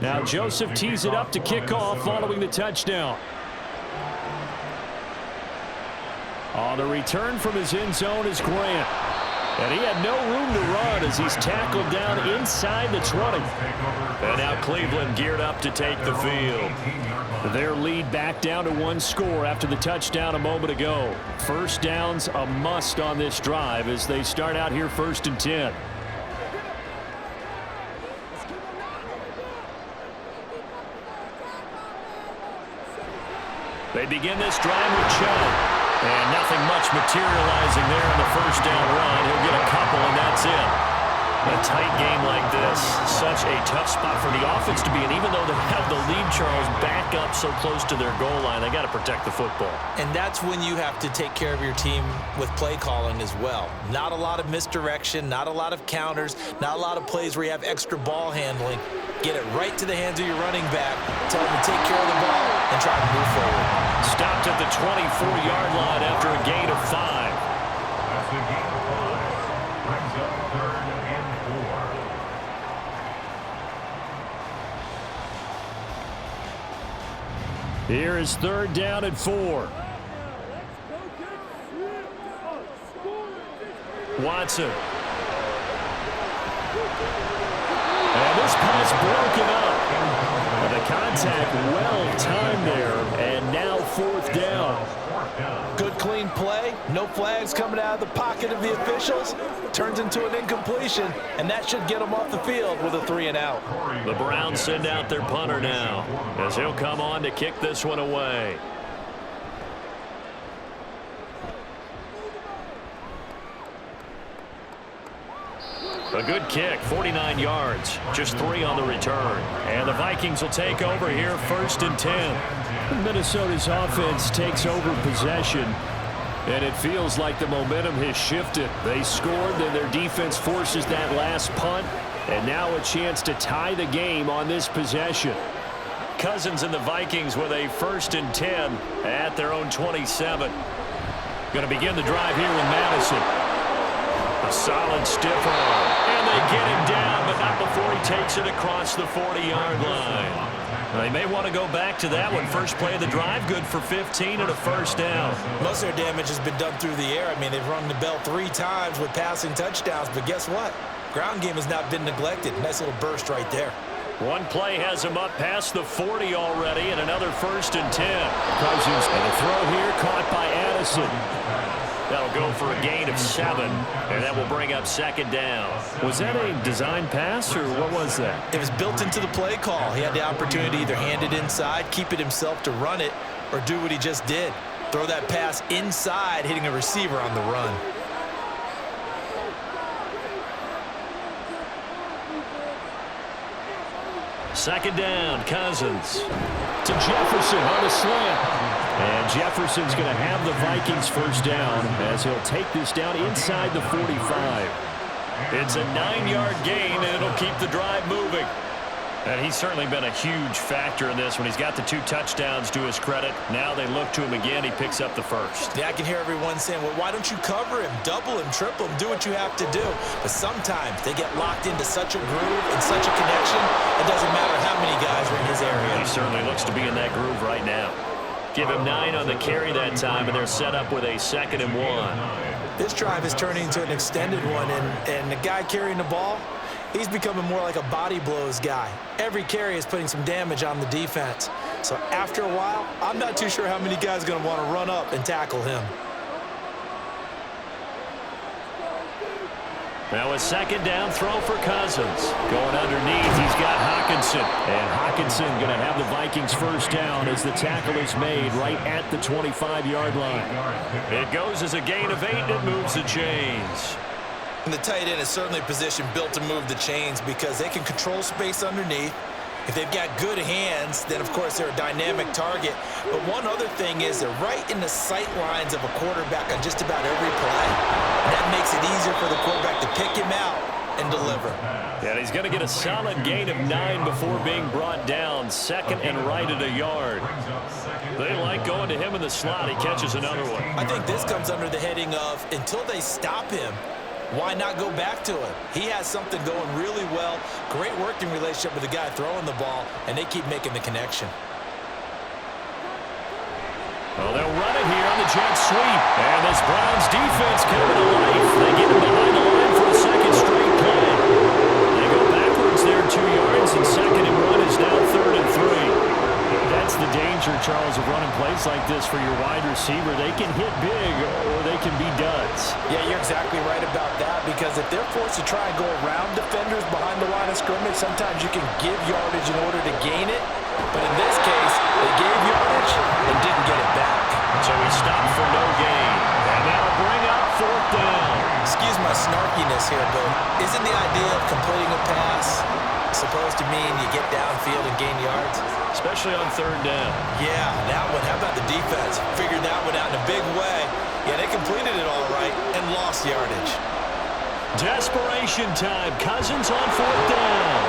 Now Joseph tees it up to kick off following the touchdown. On the return from his end zone is Grant. And he had no room to run as he's tackled down inside the 20. And now Cleveland geared up to take the field. Their lead back down to one score after the touchdown a moment ago. First down's a must on this drive as they start out here 1st and 10. They begin this drive with Chubb. And nothing much materializing there in the first down run. He'll get a couple, and that's it. A tight game like this, such a tough spot for the offense to be in. Even though they have the lead, Charles, back up so close to their goal line, they got to protect the football. And that's when you have to take care of your team with play calling as well. Not a lot of misdirection, not a lot of counters, not a lot of plays where you have extra ball handling. Get it right to the hands of your running back, tell him to take care of the ball, and try to move forward. Stopped at the 24-yard line after a gain of 5. That's a gain of 5. Brings up 3rd and 4. Here is 3rd down and 4. Watson. And this pass broken up. And the contact well-timed there. And now 4th down. Good clean play. No flags coming out of the pocket of the officials. Turns into an incompletion, and that should get them off the field with a 3-and-out. The Browns send out their punter now as he'll come on to kick this one away. A good kick, 49 yards, just 3 on the return. And the Vikings will take over here 1st and 10. Minnesota's offense takes over possession, and it feels like the momentum has shifted. They scored, then their defense forces that last punt, and now a chance to tie the game on this possession. Cousins and the Vikings with a 1st and 10 at their own 27. Going to begin the drive here with Madison. A solid stiff arm. And they get him down, but not before he takes it across the 40-yard line. They may want to go back to that one. First play of the drive, good for 15 and a 1st down. Most of their damage has been done through the air. I mean, they've rung the bell 3 times with passing touchdowns, but guess what? Ground game has not been neglected. Nice little burst right there. One play has him up past the 40 already, and another 1st and 10. Cousins, and the throw here caught by Addison. That'll go for a gain of 7, and that will bring up second down. Was that a design pass, or what was that? It was built into the play call. He had the opportunity to either hand it inside, keep it himself to run it, or do what he just did. Throw that pass inside, hitting a receiver on the run. Second down, Cousins. To Jefferson on the slant. And Jefferson's going to have the Vikings first down as he'll take this down inside the 45. It's a 9-yard gain, and it'll keep the drive moving. And he's certainly been a huge factor in this when he's got the 2 touchdowns to his credit. Now they look to him again. He picks up the first. Yeah, I can hear everyone saying, well, why don't you cover him, double him, triple him, do what you have to do. But sometimes they get locked into such a groove and such a connection, it doesn't matter how many guys are in his area. He certainly looks to be in that groove right now. Give him 9 on the carry that time, and they're set up with a 2nd and 1. This drive is turning into an extended one, and the guy carrying the ball, he's becoming more like a body blows guy. Every carry is putting some damage on the defense. So after a while, I'm not too sure how many guys are going to want to run up and tackle him. Now a second down throw for Cousins. Going underneath, he's got Hockenson. And Hockenson going to have the Vikings first down as the tackle is made right at the 25-yard line. It goes as a gain of 8, and it moves the chains. And the tight end is certainly a position built to move the chains because they can control space underneath. If they've got good hands, then, of course, they're a dynamic target. But one other thing is they're right in the sight lines of a quarterback on just about every play. And that makes it easier for the quarterback to pick him out and deliver. Yeah, he's going to get a solid gain of 9 before being brought down. 2nd and right at a yard. They like going to him in the slot. He catches another one. I think this comes under the heading of until they stop him, why not go back to him? He has something going really well. Great working relationship with the guy throwing the ball, and they keep making the connection. Well, they'll run it here on the jet sweep. And this Browns defense coming to life. They get him behind the line for a second straight play. They go backwards there 2 yards, and 2nd and 1 is now 3rd and 3. That's the danger, Charles, of running plays like this for your wide receiver. They can hit big or they can be duds. Yeah, you're exactly right about that because if they're forced to try and go around defenders behind the line of scrimmage, sometimes you can give yardage in order to gain it. But in this case, they gave yardage and didn't get it back. So he stopped for no gain. And that'll bring up 4th down. Excuse my snarkiness here, but isn't the idea of completing a pass supposed to mean you get downfield and gain yards? Especially on 3rd down. Yeah, that one. How about the defense? Figured that one out in a big way. Yeah, they completed it all right and lost yardage. Desperation time. Cousins on 4th down.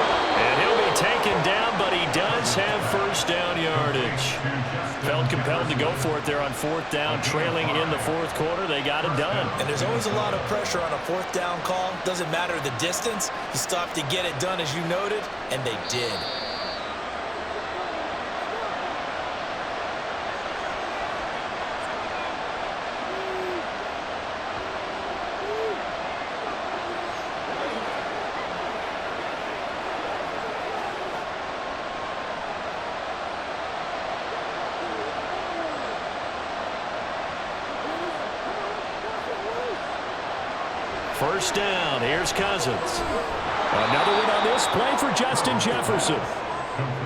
And he'll be taken down, but he does have first down yardage. Felt compelled to go for it there on 4th down. Trailing in the 4th quarter, they got it done. And there's always a lot of pressure on a 4th down call. Doesn't matter the distance. You stop to get it done, as you noted, and they did. First down, here's Cousins. Another one on this play for Justin Jefferson.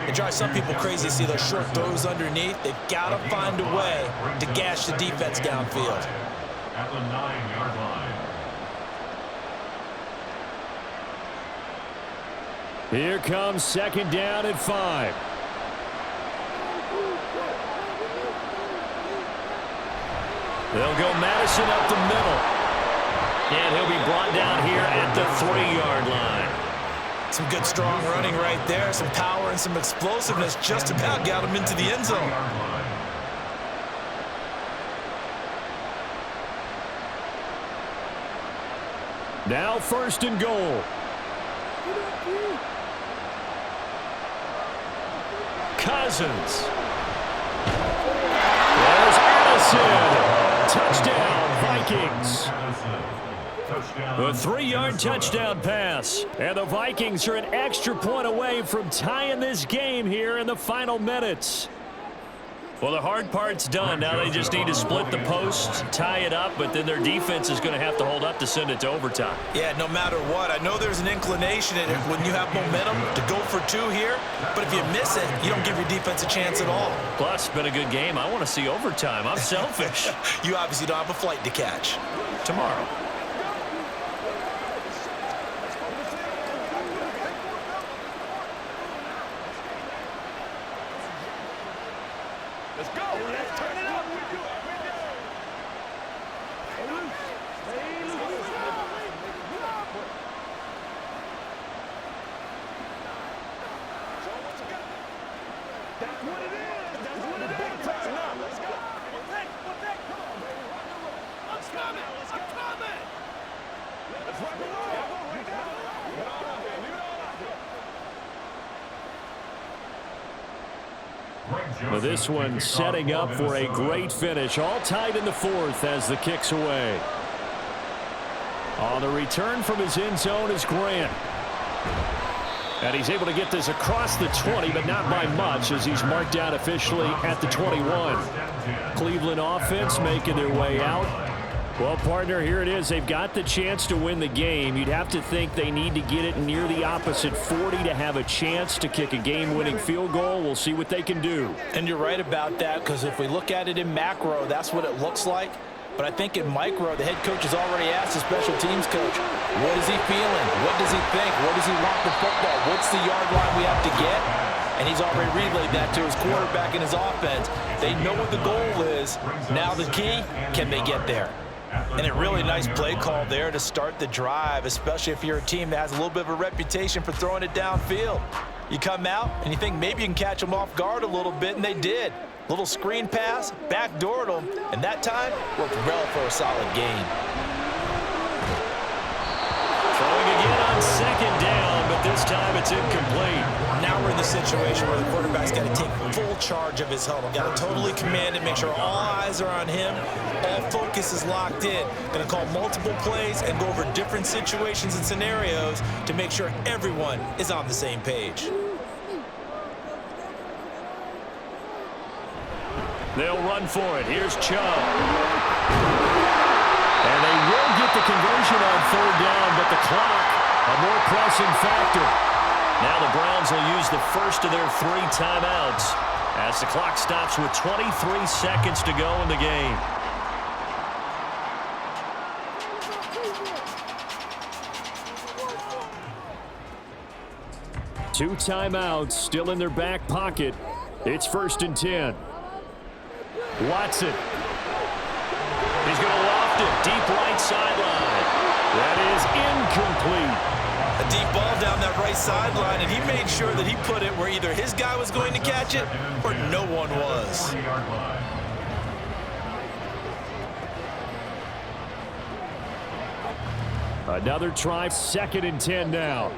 It drives some people crazy to see those short throws underneath. They've got to find a way to gash the defense downfield. At the 9-yard line. Here comes 2nd down and 5. They'll go Madison up the middle. And he'll be brought down here at the 3-yard line. Some good, strong running right there. Some power and some explosiveness just about got him into the end zone. Now 1st and goal. Cousins. There's Addison. Touchdown, Vikings. A 3-yard touchdown pass. And the Vikings are an extra point away from tying this game here in the final minutes. Well, the hard part's done. Now they just need to split the posts, tie it up, but then their defense is going to have to hold up to send it to overtime. Yeah, no matter what. I know there's an inclination in it when you have momentum to go for two here, but if you miss it, you don't give your defense a chance at all. Plus, it's been a good game. I want to see overtime. I'm selfish. You obviously don't have a flight to catch. Tomorrow. Let's go. Let's turn it up. That's what it is. That's what it is. Now, let's go. Let's go now. Let's go. Let's rock and roll. Leave it all out there. Leave it all out there. Well, this one setting up for a great finish. All tied in the fourth as the kick's away. On the return from his end zone is Grant. And he's able to get this across the 20, but not by much as he's marked down officially at the 21. Cleveland offense making their way out. Well, partner, here it is. They've got the chance to win the game. You'd have to think they need to get it near the opposite 40 to have a chance to kick a game-winning field goal. We'll see what they can do. And you're right about that, because if we look at it in macro, that's what it looks like. But I think in micro, the head coach has already asked the special teams coach, what is he feeling? What does he think? Where does he want the football? What's the yard line we have to get? And he's already relayed that to his quarterback and his offense. They know what the goal is. Now the key, can they get there? And a really nice play call there to start the drive, especially if you're a team that has a little bit of a reputation for throwing it downfield. You come out and you think maybe you can catch them off guard a little bit, and they did. Little screen pass, backdoored them, and that time worked well for a solid gain. Throwing again on second down, but this time it's incomplete. Now we're in the situation where the quarterback's got to take full charge of his huddle. Got to totally command it, make sure all eyes are on him. All focus is locked in. Going to call multiple plays and go over different situations and scenarios to make sure everyone is on the same page. They'll run for it. Here's Chubb. And they will get the conversion on third down, but the clock, a more pressing factor. Now the Browns will use the first of their 3 timeouts as the clock stops with 23 seconds to go in the game. Two timeouts still in their back pocket. It's 1st and 10. Watson. He's going to loft it deep right sideline. That is incomplete. A deep ball down that right sideline, and he made sure that he put it where either his guy was going to catch it or no one was. Another try, 2nd and 10 now.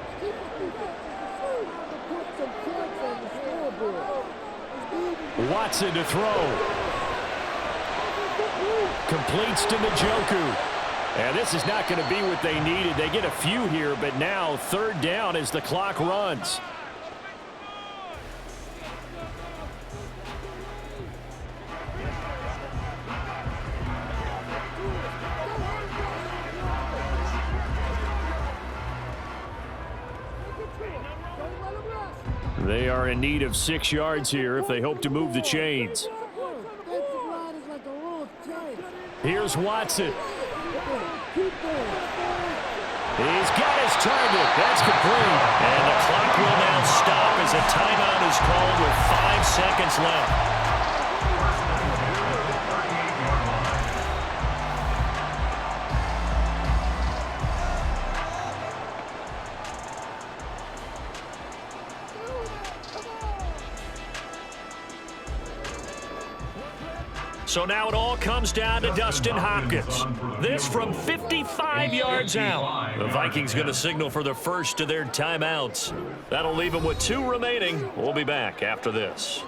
Watson to throw. Completes to Njoku. And this is not going to be what they needed. They get a few here, but now 3rd down as the clock runs. They are in need of 6 yards here if they hope to move the chains. Here's Watson. He's got his target. That's complete. And the clock will now stop as a timeout is called with 5 seconds left. So now it all comes down to Dustin Hopkins. This from 55 yards out. The Vikings going to signal for the first of their timeouts. That'll leave them with 2 remaining. We'll be back after this.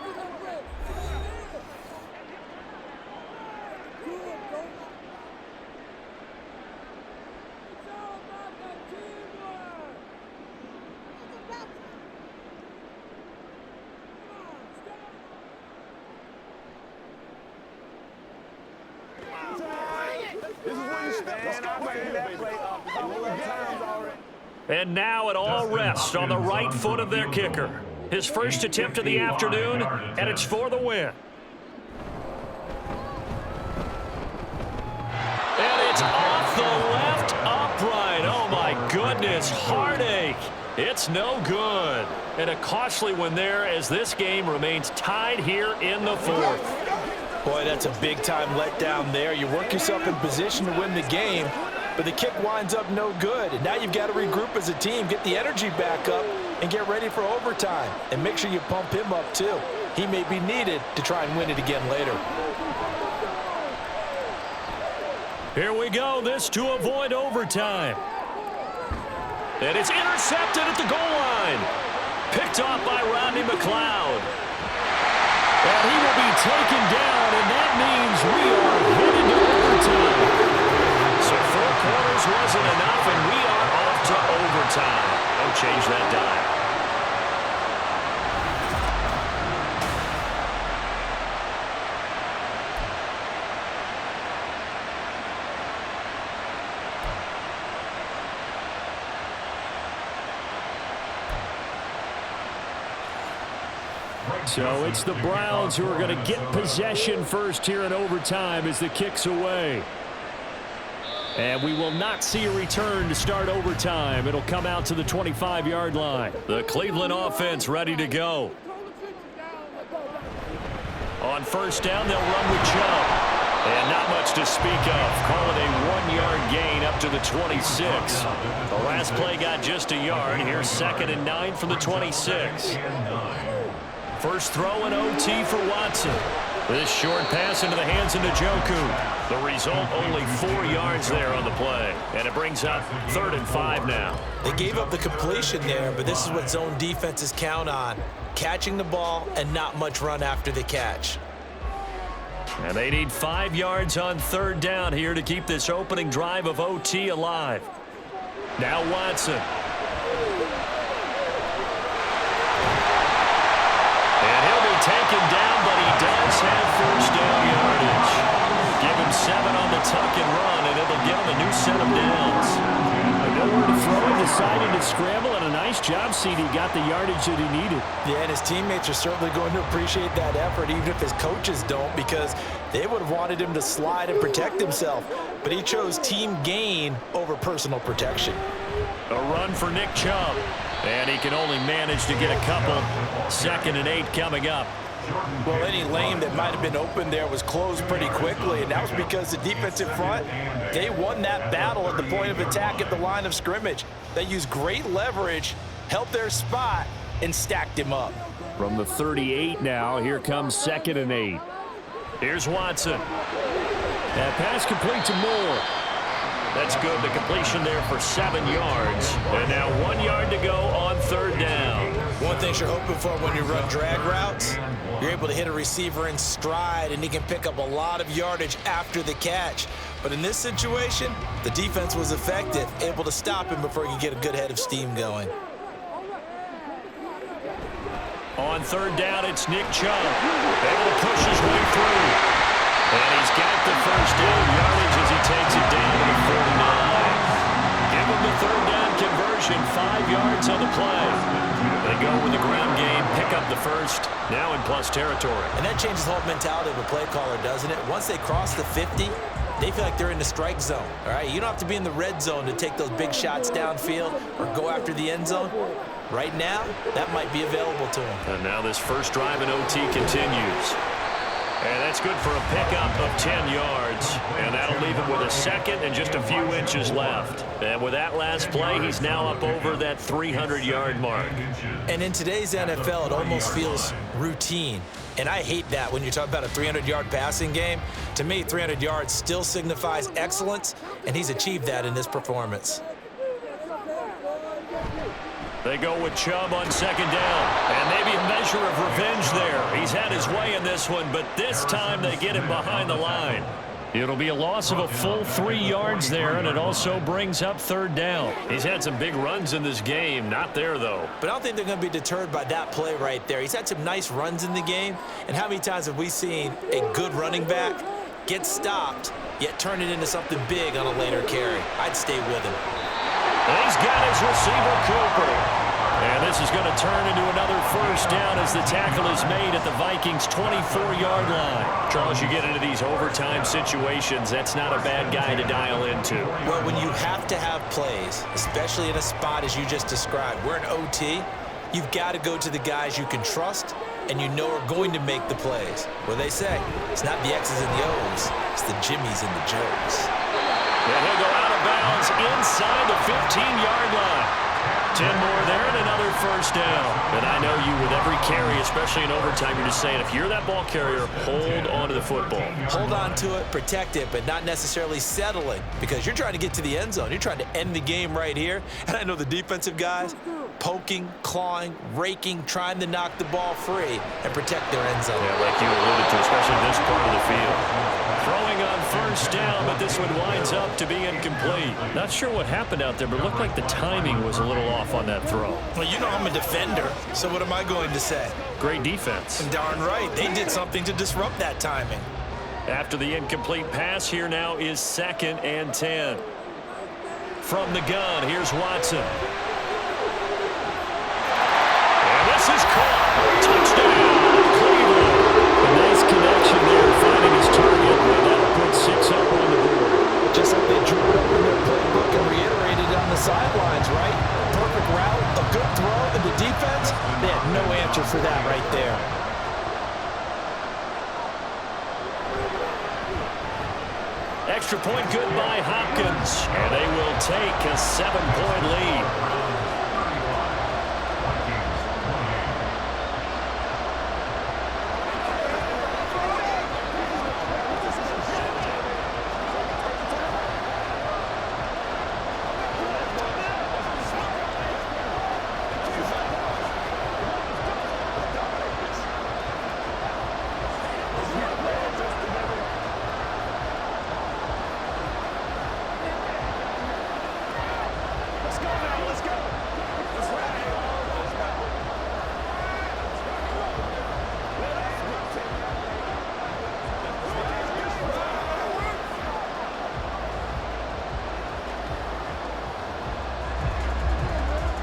And now it all rests on the right foot of their kicker. His first attempt of the afternoon, and it's for the win. And it's off the left upright. Oh, my goodness, heartache. It's no good. And a costly one there as this game remains tied here in the fourth. Boy, that's a big-time letdown there. You work yourself in position to win the game, but the kick winds up no good. And now you've got to regroup as a team, get the energy back up, and get ready for overtime. And make sure you pump him up, too. He may be needed to try and win it again later. Here we go, this to avoid overtime. And it's intercepted at the goal line. Picked off by Rodney McLeod. And he will be taken down, and that means we are headed to overtime. So 4 quarters wasn't enough, and we are off to overtime. Don't change that dime. So it's the Browns who are going to get possession first here in overtime as the kick's away. And we will not see a return to start overtime. It'll come out to the 25-yard line. The Cleveland offense ready to go. On first down, they'll run with Chubb. And not much to speak of. Call it a 1-yard gain up to the 26. The last play got just a yard. Here's 2nd and 9 from the 26. First throw in OT for Watson. This short pass into the hands of Njoku. The result, only 4 yards there on the play. And it brings up 3rd and 5 now. They gave up the completion there, but this is what zone defenses count on. Catching the ball and not much run after the catch. And they need 5 yards on 3rd down here to keep this opening drive of OT alive. Now Watson. And he'll be taken down, but he does have first down yardage. Give him 7 on the tuck and run, and it'll give him a new set of downs. Nowhere to throw him, decided to scramble, and a nice job, CD. Got the yardage that he needed. Yeah, and his teammates are certainly going to appreciate that effort, even if his coaches don't, because they would have wanted him to slide and protect himself. But he chose team gain over personal protection. A run for Nick Chubb. And he can only manage to get a couple. 2nd and 8 coming up. Well, any lane that might have been open there was closed pretty quickly, and that was because the defensive front, they won that battle at the point of attack at the line of scrimmage. They used great leverage, held their spot, and stacked him up. From the 38 now, here comes 2nd and 8. Here's Watson. That pass complete to Moore. That's good. The completion there for 7 yards. And now 1 yard to go on 3rd down. One thing you're hoping for when you run drag routes, you're able to hit a receiver in stride, and he can pick up a lot of yardage after the catch. But in this situation, the defense was effective, able to stop him before he could get a good head of steam going. On 3rd down, it's Nick Chubb. Able to push his way through. And he's got the first down yardage as he takes it down to the 49. Give him the 3rd down conversion, 5 yards on the play. They go with the ground game, pick up the first, now in plus territory. And that changes the whole mentality of a play caller, doesn't it? Once they cross the 50, they feel like they're in the strike zone, all right? You don't have to be in the red zone to take those big shots downfield or go after the end zone. Right now, that might be available to him. And now this first drive in OT continues. And that's good for a pickup of 10 yards. And that'll leave him with a 2nd and just a few inches left. And with that last play, he's now up over that 300-yard mark. And in today's NFL, it almost feels routine. And I hate that when you talk about a 300-yard passing game. To me, 300 yards still signifies excellence, and he's achieved that in this performance. They go with Chubb on 2nd down. And maybe a measure of revenge there. He's had his way in this one, but this time they get him behind the line. It'll be a loss of a full 3 yards there, and it also brings up 3rd down. He's had some big runs in this game. Not there, though. But I don't think they're going to be deterred by that play right there. He's had some nice runs in the game. And how many times have we seen a good running back get stopped yet turn it into something big on a later carry. I'd stay with him. And he's got his receiver, Cooper. And this is going to turn into another first down as the tackle is made at the Vikings' 24-yard line. Charles, you get into these overtime situations, that's not a bad guy to dial into. Well, when you have to have plays, especially in a spot as you just described, we're in OT, you've got to go to the guys you can trust and you know are going to make the plays. What do they say? It's not the X's and the O's, it's the Jimmies and the Joes. And he'll go out of bounds inside the 15-yard line. 10 more there and another first down. And I know you, with every carry, especially in overtime, you're just saying, if you're that ball carrier, hold on to the football. Hold on to it, protect it, but not necessarily settle it, because you're trying to get to the end zone. You're trying to end the game right here. And I know the defensive guys, poking, clawing, raking, trying to knock the ball free and protect their end zone. Yeah, like you alluded to, especially this part of the field. Throwing on first down, but this one winds up to be incomplete. Not sure what happened out there, but it looked like the timing was a little off on that throw. Well, you know I'm a defender, so what am I going to say? Great defense. Darn right. They did something to disrupt that timing. After the incomplete pass, here now is 2nd and 10. From the gun, here's Watson. And this is caught. Touchdown, Cleveland. A nice connection there, finding his target, and that'll put 6 up on the board. Just like they drew it up in their playbook and reiterated on the sidelines, right? Perfect route, a good throw, and the defense, they had no answer for that right there. Extra point good by Hopkins, and they will take a 7-point lead.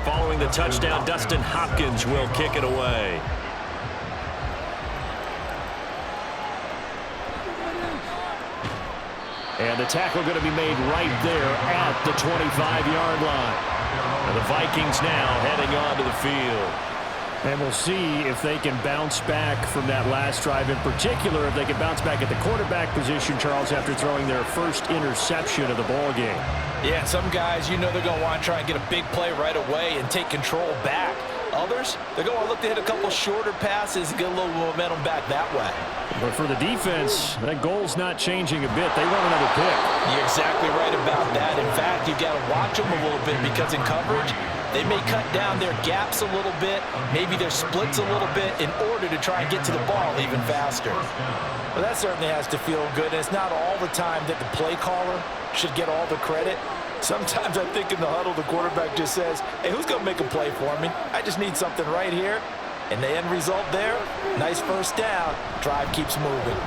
Following the touchdown, Dustin Hopkins will kick it away. And the tackle going to be made right there at the 25-yard line. And the Vikings now heading onto the field. And we'll see if they can bounce back from that last drive. In particular, if they can bounce back at the quarterback position, Charles, after throwing their first interception of the ball game. Yeah, some guys, you know they're going to want to try and get a big play right away and take control back. Others, they're going to look to hit a couple shorter passes and get a little momentum back that way. But for the defense, that goal's not changing a bit. They want another pick. You're exactly right about that. In fact, you've got to watch them a little bit because in coverage, they may cut down their gaps a little bit, maybe their splits a little bit in order to try and get to the ball even faster. Well, that certainly has to feel good, and it's not all the time that the play caller should get all the credit. Sometimes I think in the huddle, the quarterback just says, hey, who's going to make a play for me? I just need something right here. And the end result there, nice first down. Drive keeps moving.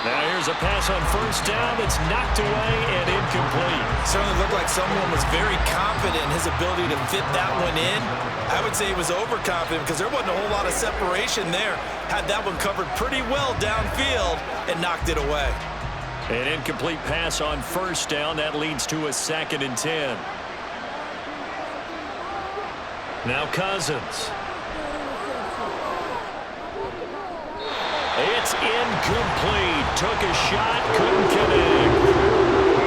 Now here's a pass on first down that's knocked away and incomplete. Certainly looked like someone was very confident in his ability to fit that one in. I would say he was overconfident because there wasn't a whole lot of separation there. Had that one covered pretty well downfield and knocked it away. An incomplete pass on first down. That leads to a 2nd and 10. Now Cousins. It's incomplete. Took a shot, couldn't connect.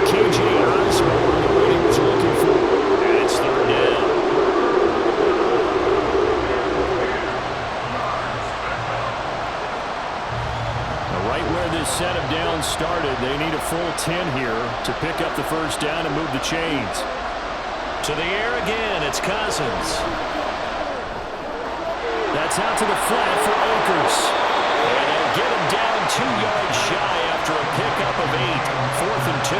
KJ Osborne, what he was looking for. And it's 3rd down. Now right where this set of downs started, they need a full 10 here to pick up the first down and move the chains. To the air again, it's Cousins. That's out to the flat for Akers. And they'll get him down 2 yards shy after a pickup of 8. 4th and 2.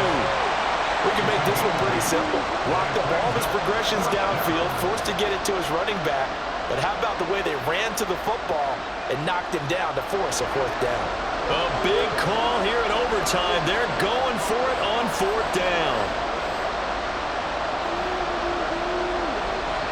We can make this one pretty simple. Locked up all of his progressions downfield, forced to get it to his running back, but how about the way they ran to the football and knocked him down to force a fourth down? A big call here in overtime. They're going for it on fourth down.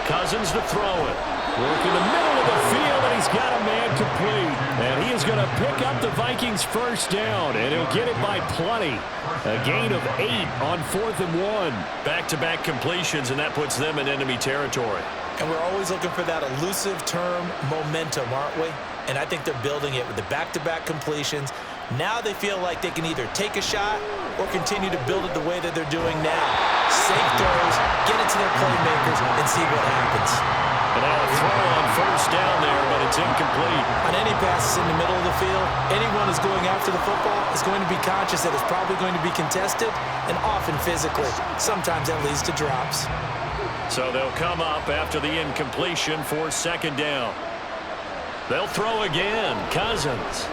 Cousins to throw it. Working the middle of the field, and he's got a man complete. And he is going to pick up the Vikings first down, and he'll get it by plenty. A gain of 8 on 4th and 1. Back-to-back completions, and that puts them in enemy territory. And we're always looking for that elusive term, momentum, aren't we? And I think they're building it with the back-to-back completions. Now they feel like they can either take a shot or continue to build it the way that they're doing now. Safe throws, get it to their playmakers, and see what happens. And now a throw on first down there, but it's incomplete. On any passes in the middle of the field, anyone who's going after the football is going to be conscious that it's probably going to be contested, and often physically. Sometimes that leads to drops. So they'll come up after the incompletion for second down. They'll throw again. Cousins.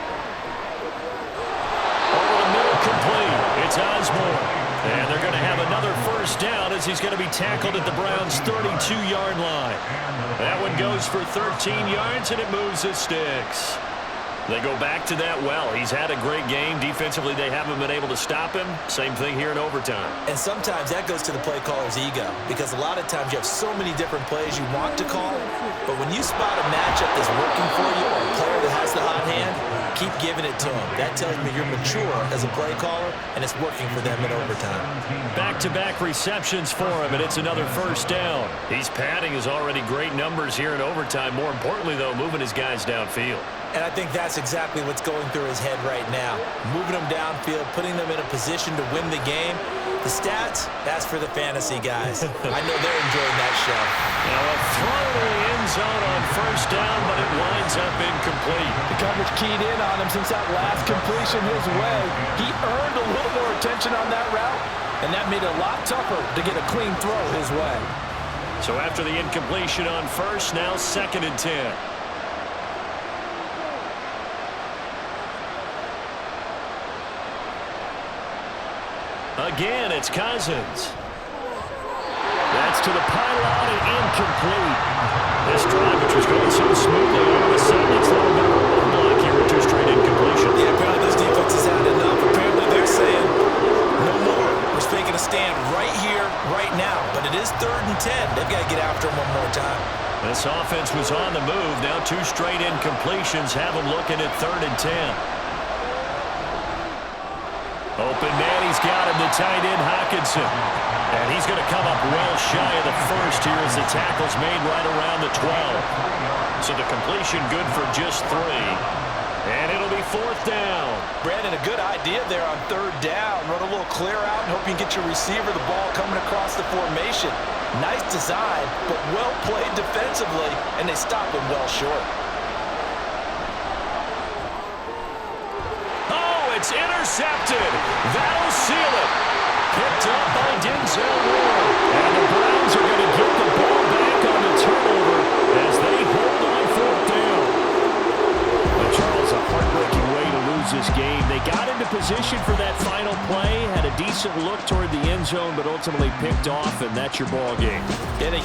Over the middle, complete. It's Osborne. And they're going to have another first down as he's going to be tackled at the Browns' 32-yard line. That one goes for 13 yards, and it moves the sticks. They go back to that well. He's had a great game. Defensively, they haven't been able to stop him. Same thing here in overtime. And sometimes that goes to the play caller's ego, because a lot of times you have so many different plays you want to call, but when you spot a matchup that's working for you or a player that has the hot hand, keep giving it to him. That tells me you're mature as a play caller, and it's working for them in overtime. Back-to-back receptions for him, and it's another first down. He's padding his already great numbers here in overtime. More importantly, though, moving his guys downfield. And I think that's exactly what's going through his head right now. Moving them downfield, putting them in a position to win the game. The stats, that's for the fantasy guys. I know they're enjoying that show. Now a throw to the end zone on first down, but it winds up incomplete. The coverage keyed in on him since that last completion his way. He earned a little more attention on that route, and that made it a lot tougher to get a clean throw his way. So after the incompletion on first, now 2nd and 10. Again, it's Cousins. That's to the pylon and incomplete. This drive, which was going so smoothly, all of a sudden it's a little bit of a roadblock here with 2 straight incompletions. Yeah, apparently this defense has had enough. Apparently they're saying, no more. We're making a stand right here, right now. But it is 3rd and 10. They've got to get after him one more time. This offense was on the move. Now 2 straight incompletions have them looking at 3rd and 10. Open man, he's got him, the tight end, Hockenson. And he's going to come up well shy of the first here as the tackle's made right around the 12. So the completion good for just 3. And it'll be 4th down. Brandon, a good idea there on 3rd down. Run a little clear out and hope you can get your receiver the ball coming across the formation. Nice design, but well played defensively, and they stop him well short. It's intercepted. That'll seal it. Picked up by Denzel Ward. And the Browns are going to get the ball back on the turnover as they hold on 4th down. Well, Charles, a heartbreaking way to lose this game. They got into position for that final play, had a decent look toward the end zone, but ultimately picked off, and that's your ball game. And again,